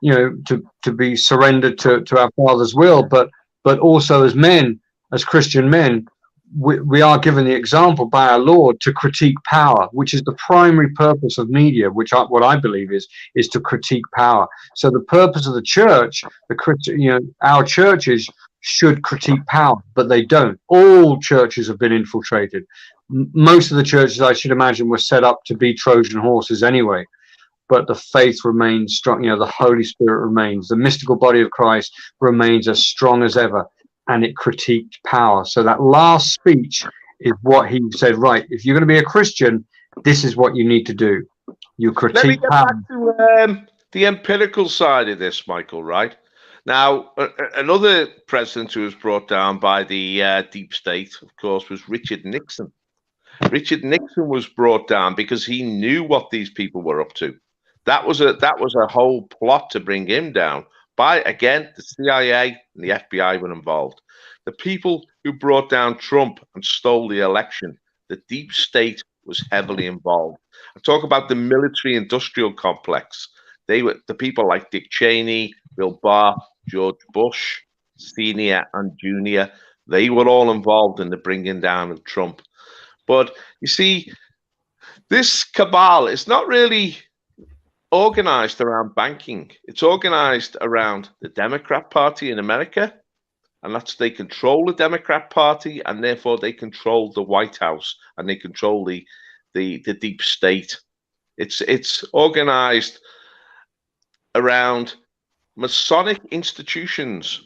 to be surrendered to our Father's will, but also as men, as Christian men, we are given the example by our Lord to critique power, which is the primary purpose of media, what I believe is to critique power. So the purpose of the church, our churches should critique power, but they don't. All churches have been infiltrated. Most of the churches, I should imagine, were set up to be Trojan horses anyway. But the faith remains strong. The Holy Spirit remains. The mystical body of Christ remains as strong as ever, and it critiqued power. So that last speech is what he said, right, if you're going to be a Christian, this is what you need to do. you Let me critique get back to the empirical side of this, Michael, right? Now, another president who was brought down by the deep state, of course, was Richard Nixon. Richard Nixon was brought down because he knew what these people were up to. That was a whole plot to bring him down. By, again, the CIA and the FBI were involved. The people who brought down Trump and stole the election, the deep state was heavily involved. I talk about the military-industrial complex. They were the people like Dick Cheney, Bill Barr, George Bush, Senior and Junior. They were all involved in the bringing down of Trump. But you see, this cabal is not really organized around banking. It's organized around the Democrat Party in America, and they control the Democrat Party, and therefore they control the White House, and they control the deep state. It's organized around Masonic institutions.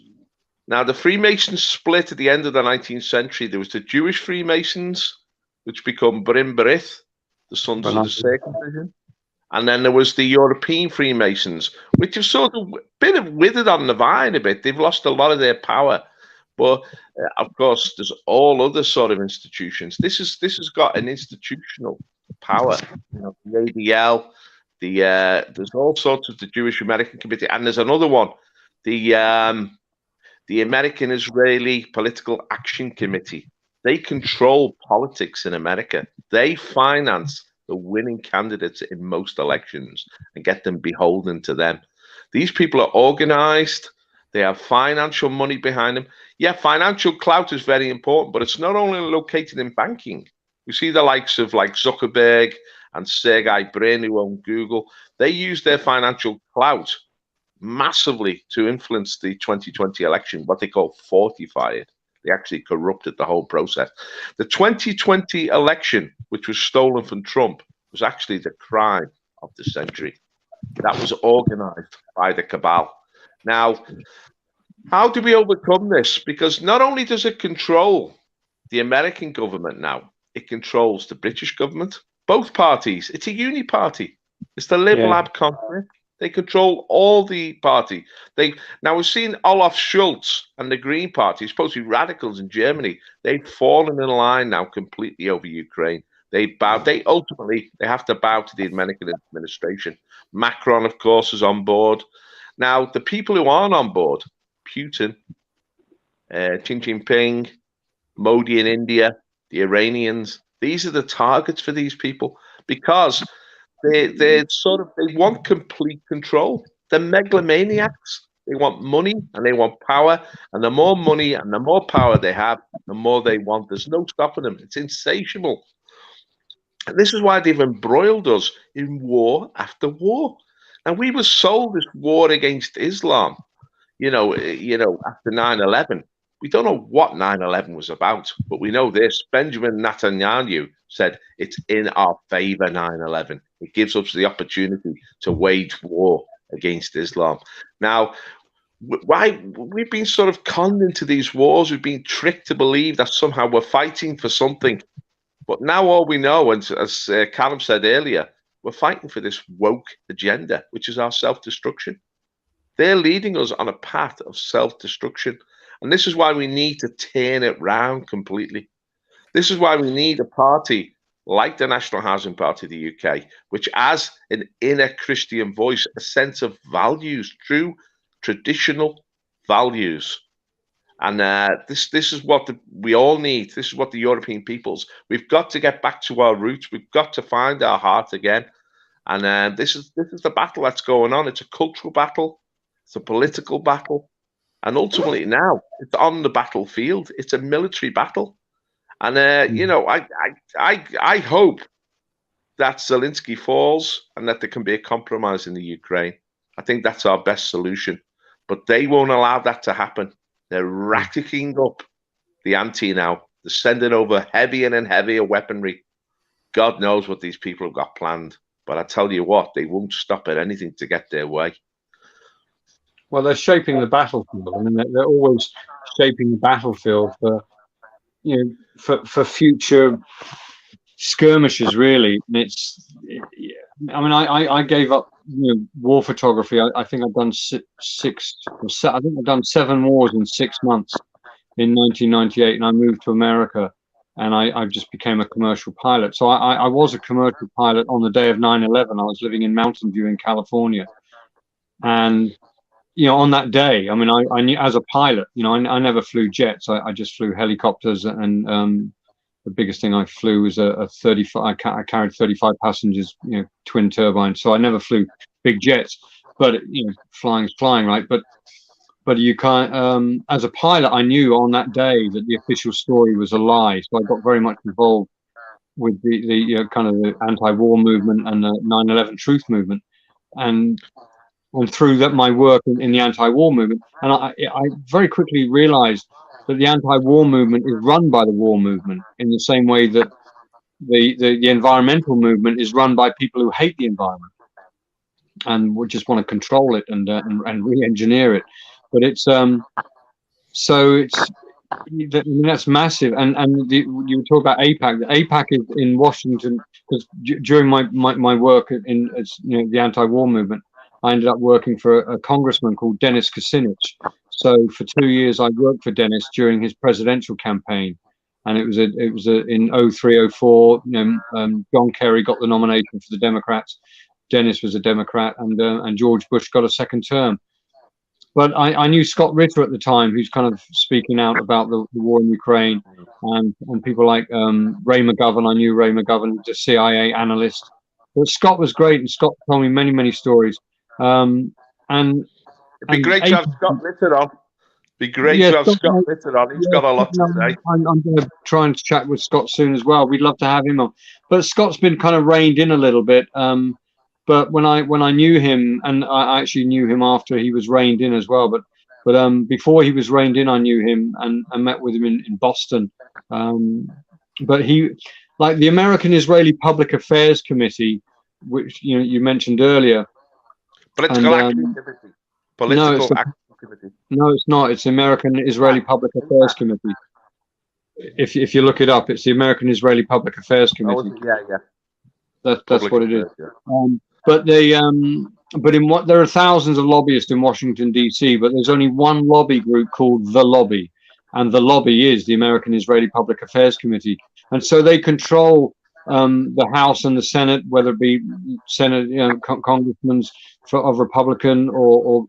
Now, the Freemasons split at the end of the 19th century. There was the Jewish Freemasons, which become Brim Berith, the Sons of the Circumcision. And then there was the European Freemasons, which have sort of been withered on the vine a bit. They've lost a lot of their power. But, of course, there's all other sort of institutions. This has got an institutional power. You know, the ADL, there's all sorts of the Jewish American Committee. And there's another one, the American Israeli Political Action Committee. They control politics in America. They finance the winning candidates in most elections and get them beholden to them. These people are organized. They have financial money behind them. Yeah, financial clout is very important, but it's not only located in banking. We see the likes of like Zuckerberg and Sergey Brin, who own Google. They use their financial clout massively to influence the 2020 election, what they call fortify it. They actually corrupted the whole process. The 2020 election, which was stolen from Trump, was actually the crime of the century. That was organized by the cabal. Now, how do we overcome this? Because not only does it control the American government now, it controls the British government, both parties. It's a uni-party. It's the Lib Lab conflict. They control all the party. Now we've seen Olaf Scholz and the Green Party, supposed to be radicals in Germany. They've fallen in line now completely over Ukraine. They ultimately have to bow to the American administration. Macron, of course, is on board. Now the people who aren't on board, Putin, Xi Jinping, Modi in India, the Iranians, these are the targets for these people because they want complete control. They're megalomaniacs. They want money and they want power. And the more money and the more power they have, the more they want. There's no stopping them. It's insatiable. And this is why they've embroiled us in war after war. And we were sold this war against Islam, you know, after 9/11. We don't know what 9/11 was about, but we know this. Benjamin Netanyahu said it's in our favor, 9/11. It gives us the opportunity to wage war against Islam. Now, why we've been sort of conned into these wars. We've been tricked to believe that somehow we're fighting for something. But now all we know, and as Callum said earlier, we're fighting for this woke agenda, which is our self-destruction. They're leading us on a path of self-destruction. And this is why we need to turn it round completely. This is why we need a party like the National Housing Party of the UK, which has an inner Christian voice, a sense of values, true traditional values. And this is what we all need. This is what the European peoples. We've got to get back to our roots. We've got to find our heart again. And this is the battle that's going on. It's a cultural battle. It's a political battle. And ultimately now it's on the battlefield. It's a military battle. And, I hope that Zelensky falls and that there can be a compromise in the Ukraine. I think that's our best solution. But they won't allow that to happen. They're ratcheting up the ante now. They're sending over heavier and heavier weaponry. God knows what these people have got planned. But I tell you what, they won't stop at anything to get their way. Well, they're shaping the battlefield. I mean, they're always shaping the battlefield for future skirmishes, really. And I mean, I gave up war photography. I think I've done I think I've done 7 wars in 6 months in 1998, and I moved to America, and I just became a commercial pilot. So I was a commercial pilot on the day of 9/11. I was living in Mountain View in California, and on that day, I mean, I knew as a pilot, I never flew jets. I just flew helicopters, and the biggest thing I flew was a 35. I carried 35 passengers, twin turbines. So I never flew big jets, but flying's flying, right? But you can't. As a pilot, I knew on that day that the official story was a lie. So I got very much involved with the kind of the anti-war movement and the 9/11 truth movement, and through that my work in the anti-war movement, and I very quickly realized that the anti-war movement is run by the war movement in the same way that the environmental movement is run by people who hate the environment and would just want to control it and re-engineer it. But it's that's massive. And you talk about AIPAC. The AIPAC is in Washington, because during my work in the anti-war movement, I ended up working for a congressman called Dennis Kucinich. So for 2 years, I worked for Dennis during his presidential campaign, and it was in 03, 04. John Kerry got the nomination for the Democrats. Dennis was a Democrat, and George Bush got a second term. But I knew Scott Ritter at the time, who's kind of speaking out about the war in Ukraine, and people like Ray McGovern. I knew Ray McGovern, the CIA analyst. But Scott was great, and Scott told me many stories. And it'd be great to have Scott Ritter on. Be great to have Scott Ritter on. He's got a lot to say. I'm going to try and chat with Scott soon as well. We'd love to have him on. But Scott's been kind of reined in a little bit. But when I knew him, and I actually knew him after he was reined in as well. But before he was reined in, I knew him and met with him in Boston. But he, like the American-Israeli Public Affairs Committee, which you mentioned earlier. Political activity. Political activity. No, it's not. It's the American-Israeli Public Affairs Committee. If you look it up, it's the American-Israeli Public Affairs Committee. Yeah. That's what it is. But there are thousands of lobbyists in Washington D.C., but there's only one lobby group called the Lobby, and the lobby is the American-Israeli Public Affairs Committee, and so they control the House and the Senate, whether it be Senate, congressmen of Republican or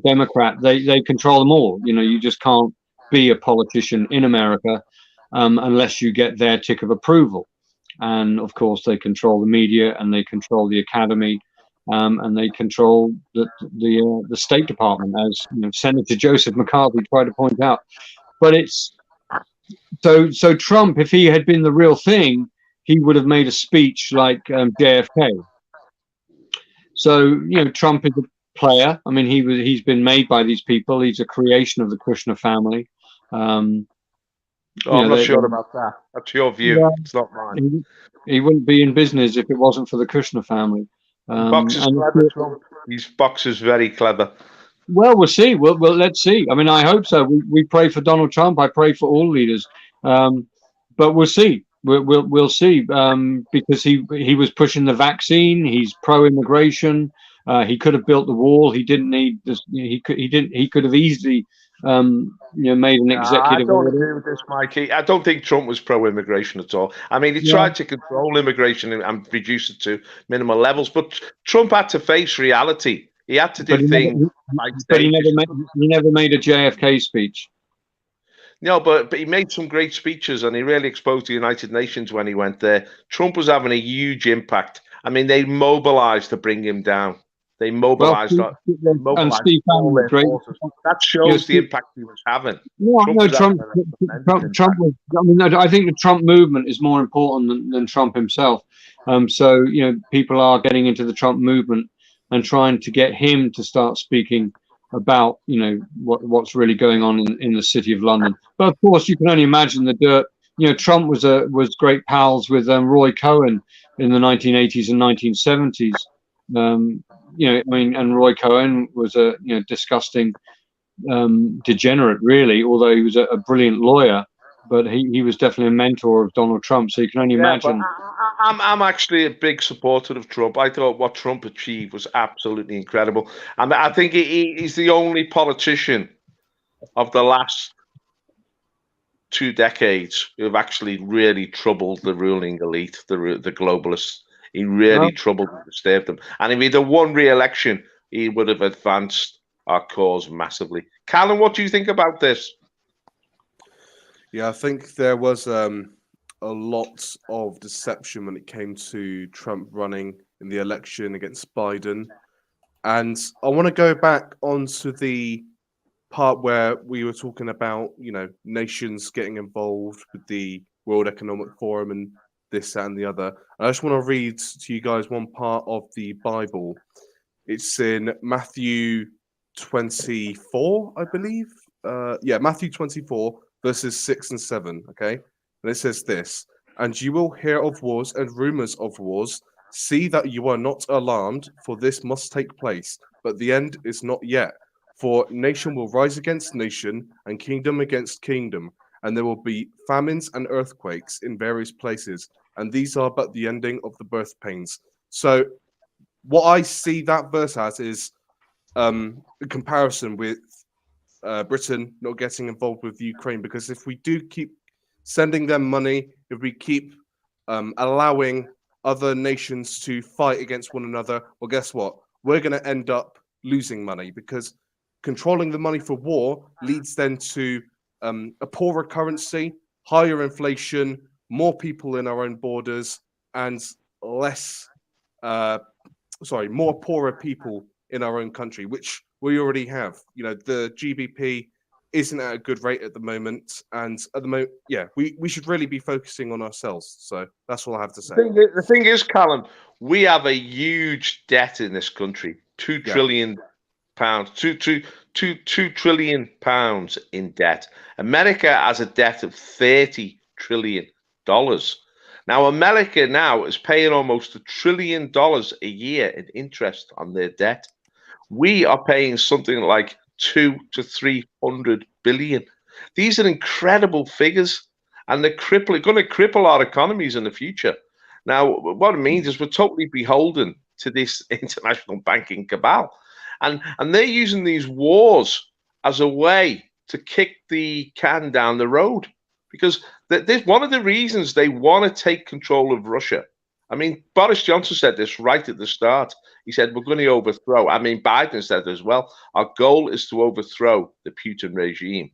Democrat. They control them all. You just can't be a politician in America unless you get their tick of approval. And of course, they control the media, and they control the academy, and they control the State Department, as Senator Joseph McCarthy tried to point out. But it's so Trump, if he had been the real thing, he would have made a speech like JFK. So Trump is a player. I mean, he's been made by these people. He's a creation of the Kushner family. I'm not sure about that. That's your view. Yeah, it's not mine. He wouldn't be in business if it wasn't for the Kushner family. Box is clever, Trump. Box is very clever. Well, we'll see. Well, let's see. I mean, I hope so. We pray for Donald Trump. I pray for all leaders. But we'll see. We'll see. Because he was pushing the vaccine. He's pro-immigration. He could have built the wall. He didn't need this. He could have easily made an executive order. I don't agree with this, Mikey. I don't think Trump was pro-immigration at all. I mean, he tried to control immigration and reduce it to minimal levels, but Trump had to face reality. He had to do things. But he never made a JFK speech. No, but he made some great speeches, and he really exposed the United Nations when he went there. Trump was having a huge impact. I mean, they mobilized to bring him down. They mobilized. And Steve Bannon, great. That shows the impact he was having. Trump was. I mean, I think the Trump movement is more important than Trump himself. So people are getting into the Trump movement and trying to get him to start speaking about what's really going on in the city of London. But of course, you can only imagine the dirt. Trump was great pals with Roy Cohen in the 1980s and 1970s. And Roy Cohen was a disgusting degenerate, really, although he was a brilliant lawyer. but he was definitely a mentor of Donald Trump. So you can only imagine. I'm actually a big supporter of Trump. I thought what Trump achieved was absolutely incredible. And I think he's the only politician of the last 2 decades who have actually really troubled the ruling elite, the globalists. He really troubled and disturbed them. And if he'd have won re-election, he would have advanced our cause massively. Callum, what do you think about this? Yeah, I think there was a lot of deception when it came to Trump running in the election against Biden. And I want to go back onto the part where we were talking about, nations getting involved with the World Economic Forum and this, that, and the other. I just want to read to you guys one part of the Bible. It's in Matthew 24, I believe. Matthew 24, verses 6 and 7, okay? And it says this, "And you will hear of wars and rumors of wars. See that you are not alarmed, for this must take place, but the end is not yet. For nation will rise against nation, and kingdom against kingdom, and there will be famines and earthquakes in various places, and these are but the ending of the birth pains." So what I see that verse as is a comparison with Britain not getting involved with Ukraine, because if we do keep sending them money, if we keep allowing other nations to fight against one another, well, guess what? We're going to end up losing money, because controlling the money for war leads then to a poorer currency, higher inflation, more people in our own borders, and more poorer people in our own country, which we already have. The GBP isn't at a good rate at the moment, and at the moment, we should really be focusing on ourselves. So that's all I have to say. The thing is, Callum, we have a huge debt in this country. £2 trillion, two trillion pounds in debt. America has a debt of $30 trillion. Now, America now is paying almost $1 trillion a year in interest on their debt. We are paying something like 200 to 300 billion. These are incredible figures, and they're going to cripple our economies in the future. Now, what it means is we're totally beholden to this international banking cabal, and they're using these wars as a way to kick the can down the road, because one of the reasons they want to take control of Russia. I mean, Boris Johnson said this right at the start. He said, we're going to overthrow. I mean, Biden said as well, our goal is to overthrow the Putin regime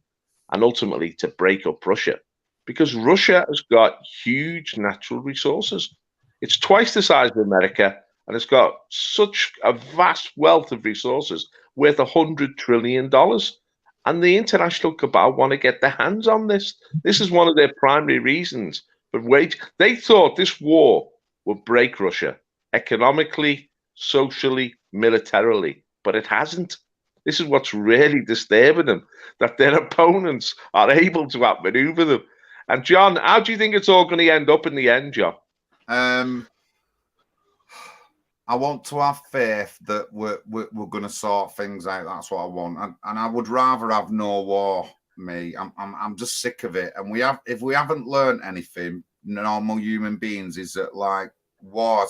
and ultimately to break up Russia, because Russia has got huge natural resources. It's twice the size of America, and it's got such a vast wealth of resources worth $100 trillion. And the international cabal want to get their hands on this. This is one of their primary reasons. But wait, they thought this war would break Russia economically, socially, militarily, but it hasn't. This is what's really disturbing them, that their opponents are able to outmaneuver them. And John, how do you think it's all going to end up in the end, John? I want to have faith that we're going to sort things out. That's what I want, and I would rather have no war. I'm just sick of it. And if we haven't learned anything, normal human beings, is that like war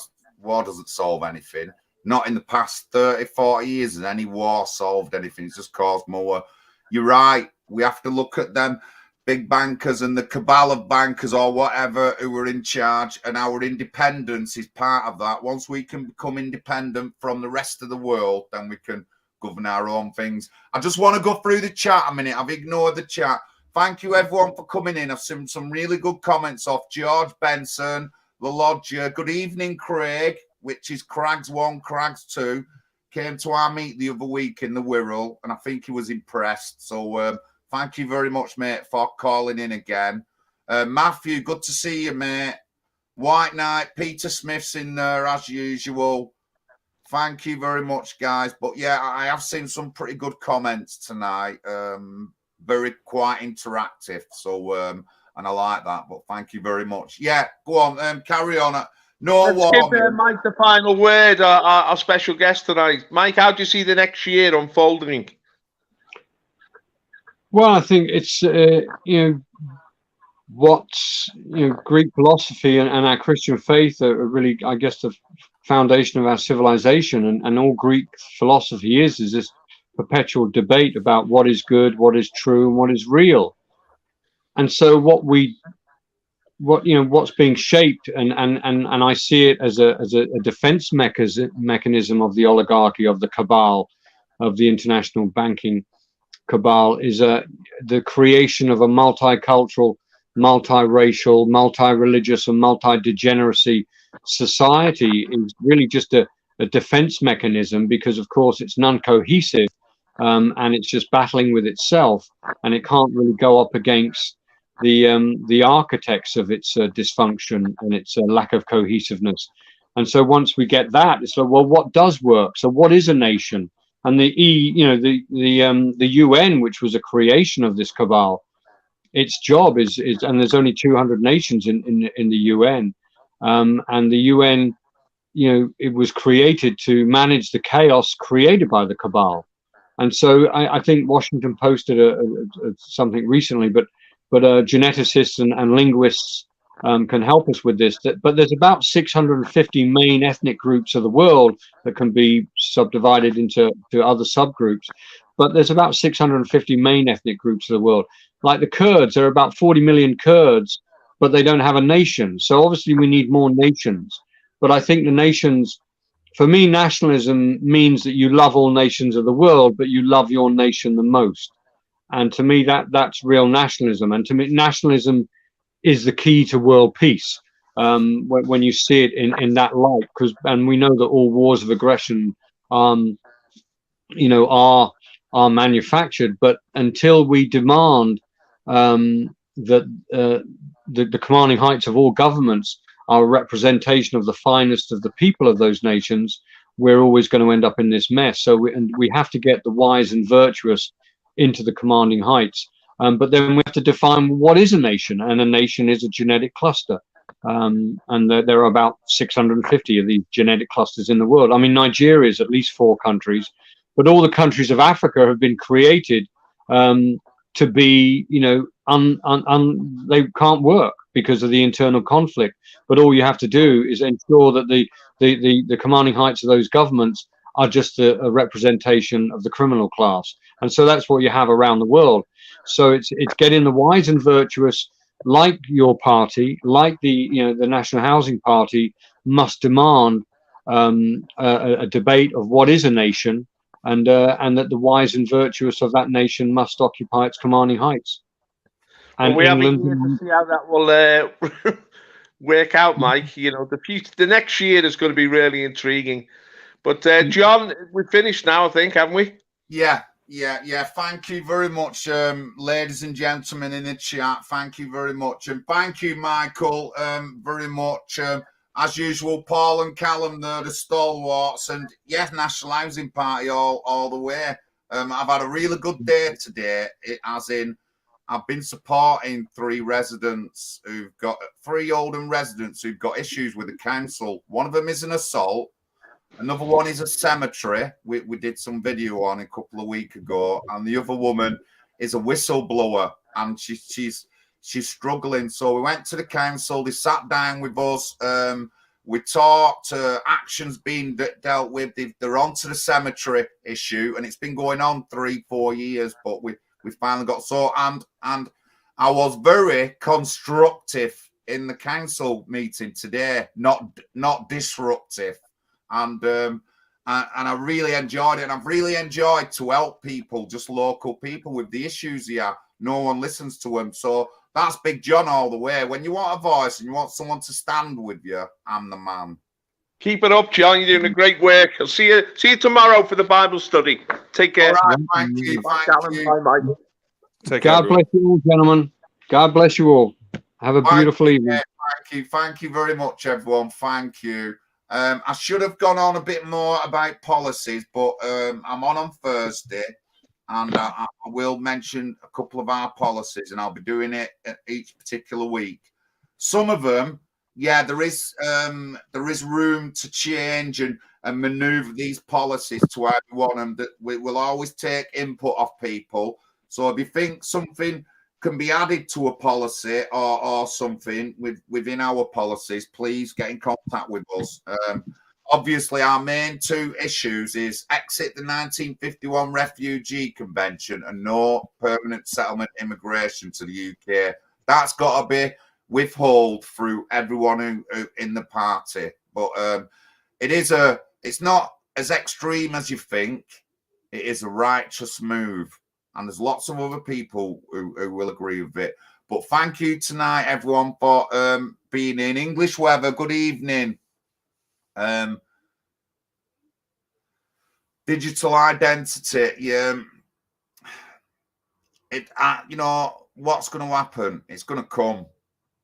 doesn't solve anything. Not in the past 30, 40 years has any war solved anything. It's just caused more. You're right. We have to look at them big bankers and the cabal of bankers or whatever who are in charge, and our independence is part of that. Once we can become independent from the rest of the world, then we can govern our own things. I just want to go through the chat a minute. I've ignored the chat. Thank you, everyone, for coming in. I've seen some really good comments off George Benson, the Lodger. Good evening, Craig, which is Crags1, Crags2. Came to our meet the other week in the Wirral, and I think he was impressed. So thank you very much, mate, for calling in again. Matthew, good to see you, mate. White Knight, Peter Smith's in there as usual. Thank you very much, guys. But yeah, I have seen some pretty good comments tonight. Very quite interactive. So, and I like that. But thank you very much. Yeah, go on, carry on. Let's give Mike the final word, our special guest tonight. Mike, how do you see the next year unfolding? Well, I think it's, what's Greek philosophy and our Christian faith are really, I guess, the foundation of our civilization, and all Greek philosophy is this perpetual debate about what is good, what is true, and what is real. And so what's being shaped, and I see it as a defense mechanism of the oligarchy, of the cabal, of the international banking cabal, is the creation of a multicultural, multiracial, multi-religious, and multi-degeneracy society. Is really just a defense mechanism, because of course it's non-cohesive, and it's just battling with itself, and it can't really go up against the architects of its dysfunction and its lack of cohesiveness. And so once we get that, it's like, well, what does work? So what is a nation? And the UN, which was a creation of this cabal, its job is and there's only 200 nations in the UN, and the UN, it was created to manage the chaos created by the cabal. And so I think Washington posted something recently, but geneticists and linguists can help us with this. But there's about 650 main ethnic groups of the world that can be subdivided into other subgroups. But there's about 650 main ethnic groups of the world. Like the Kurds, there are about 40 million Kurds, but they don't have a nation. So obviously we need more nations. But I think the nations, for me, nationalism means that you love all nations of the world, but you love your nation the most. And to me, that's real nationalism. And to me, nationalism is the key to world peace, when you see it in that light. And we know that all wars of aggression, are manufactured. But until we demand that the commanding heights of all governments are a representation of the finest of the people of those nations, we're always going to end up in this mess. So we have to get the wise and virtuous into the commanding heights, but then we have to define what is a nation, and a nation is a genetic cluster, and there are about 650 of these genetic clusters in the world. I mean, Nigeria is at least 4 countries, but all the countries of Africa have been created to be, they can't work because of the internal conflict. But all you have to do is ensure that the commanding heights of those governments are just a representation of the criminal class. And so that's what you have around the world. So it's getting the wise and virtuous, like your party, like the National Housing Party, must demand a debate of what is a nation, and that the wise and virtuous of that nation must occupy its commanding heights. And we England, have a year to see how that will work out, Mike. The next year is going to be really intriguing. But John, we've finished now, I think, haven't we? Yeah. Thank you very much, ladies and gentlemen in the chat. Thank you very much, and thank you, Michael, very much. As usual, Paul and Callum, they're the stalwarts, and yes, National Housing Party all the way. I've had a really good day today. As in, I've been supporting 3 Oldham residents who've got issues with the council. One of them is an assault. Another one is a cemetery. We did some video on a couple of weeks ago, and the other woman is a whistleblower, and she's struggling. So we went to the council. They sat down with us. We talked. Actions being dealt with. They're onto the cemetery issue, and it's been going on 3-4 years. But we finally got and I was very constructive in the council meeting today, not disruptive. And I really enjoyed it. And I've really enjoyed to help people, just local people with the issues here. No one listens to them. So that's Big John all the way. When you want a voice and you want someone to stand with you, I'm the man. Keep it up, John. You're doing a great work. I'll see you tomorrow for the Bible study. Take care. All right, thank you. Thank you. Bye, Mike. Take care, God bless you all, gentlemen. God bless you all. Have a beautiful evening. Thank you very much, everyone. Thank you. I should have gone on a bit more about policies, but I'm on Thursday, and I will mention a couple of our policies, and I'll be doing it each particular week. Some of them, there is room to change and maneuver these policies to how we want them. That we will always take input off people. So if you think something can be added to a policy or something within our policies, please get in contact with us. Obviously, our main two issues is exit the 1951 Refugee Convention and no permanent settlement immigration to the UK. That's got to be withheld through everyone who in the party. But it's not as extreme as you think. It is a righteous move. And there's lots of other people who will agree with it. But thank you tonight, everyone, for being in. English weather, good evening. Digital identity, you know, what's going to happen? It's going to come.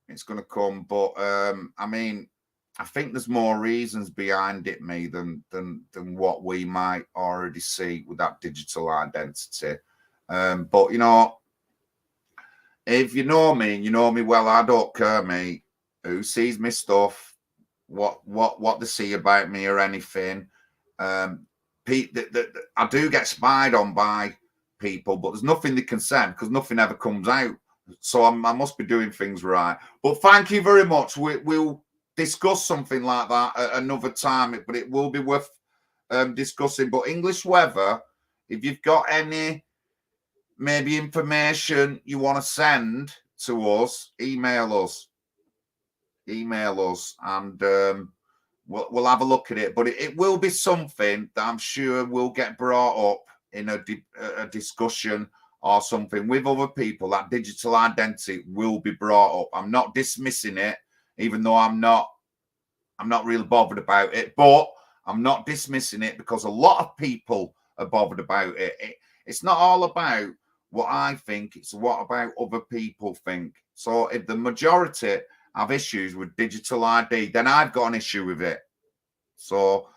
It's going to come. But, I mean, I think there's more reasons behind it, than what we might already see with that digital identity. But, you know, if you know me, and you know me well, I don't care, mate, who sees me stuff, what they see about me or anything. I do get spied on by people, but there's nothing they can send because nothing ever comes out. So I must be doing things right. But thank you very much. We'll discuss something like that at another time, but it will be worth discussing. But English weather, if you've got any maybe information you want to send to us, email us, and we'll have a look at it. But it will be something that I'm sure will get brought up in a discussion or something with other people. That digital identity will be brought up. I'm not dismissing it, even though I'm not really bothered about it. But I'm not dismissing it because a lot of people are bothered about it. It's not all about what I think, it's what about other people think. So if the majority have issues with digital ID, then I've got an issue with it. So,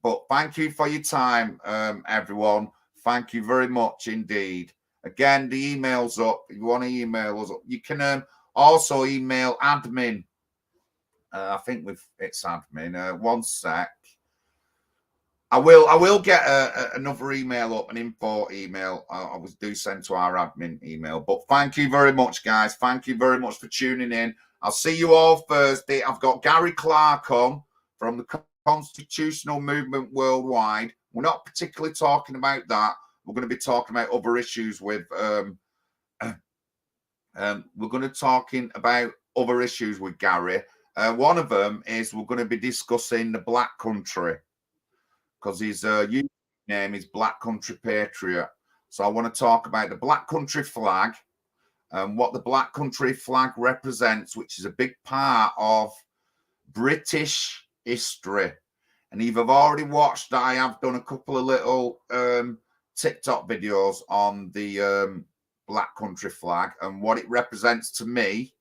but thank you for your time, everyone. Thank you very much indeed. Again, the email's up. If you want to email us, you can also email admin. I think it's admin. One sec. I will get another email up, an info email. I was do send to our admin email. But thank you very much, guys. Thank you very much for tuning in. I'll see you all Thursday. I've got Gary Clark on from the Constitutional Movement Worldwide. We're not particularly talking about that. We're going to be talking about other issues with. We're going to talking about other issues with Gary. One of them is we're going to be discussing the Black Country, because his name is Black Country Patriot. So I want to talk about the Black Country flag and what the Black Country flag represents, which is a big part of British history. And if you've already watched, I have done a couple of little TikTok videos on the Black Country flag and what it represents to me.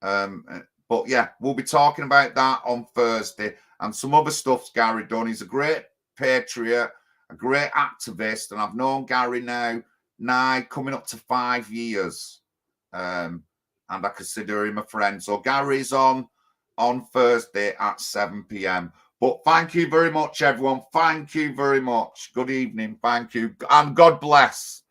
But yeah, we'll be talking about that on Thursday and some other stuff Gary done. He's a great patriot, a great activist, and I've known Gary now coming up to 5 years. And I consider him a friend. So Gary's on Thursday at 7 p.m. But thank you very much, everyone. Thank you very much. Good evening. Thank you. And God bless.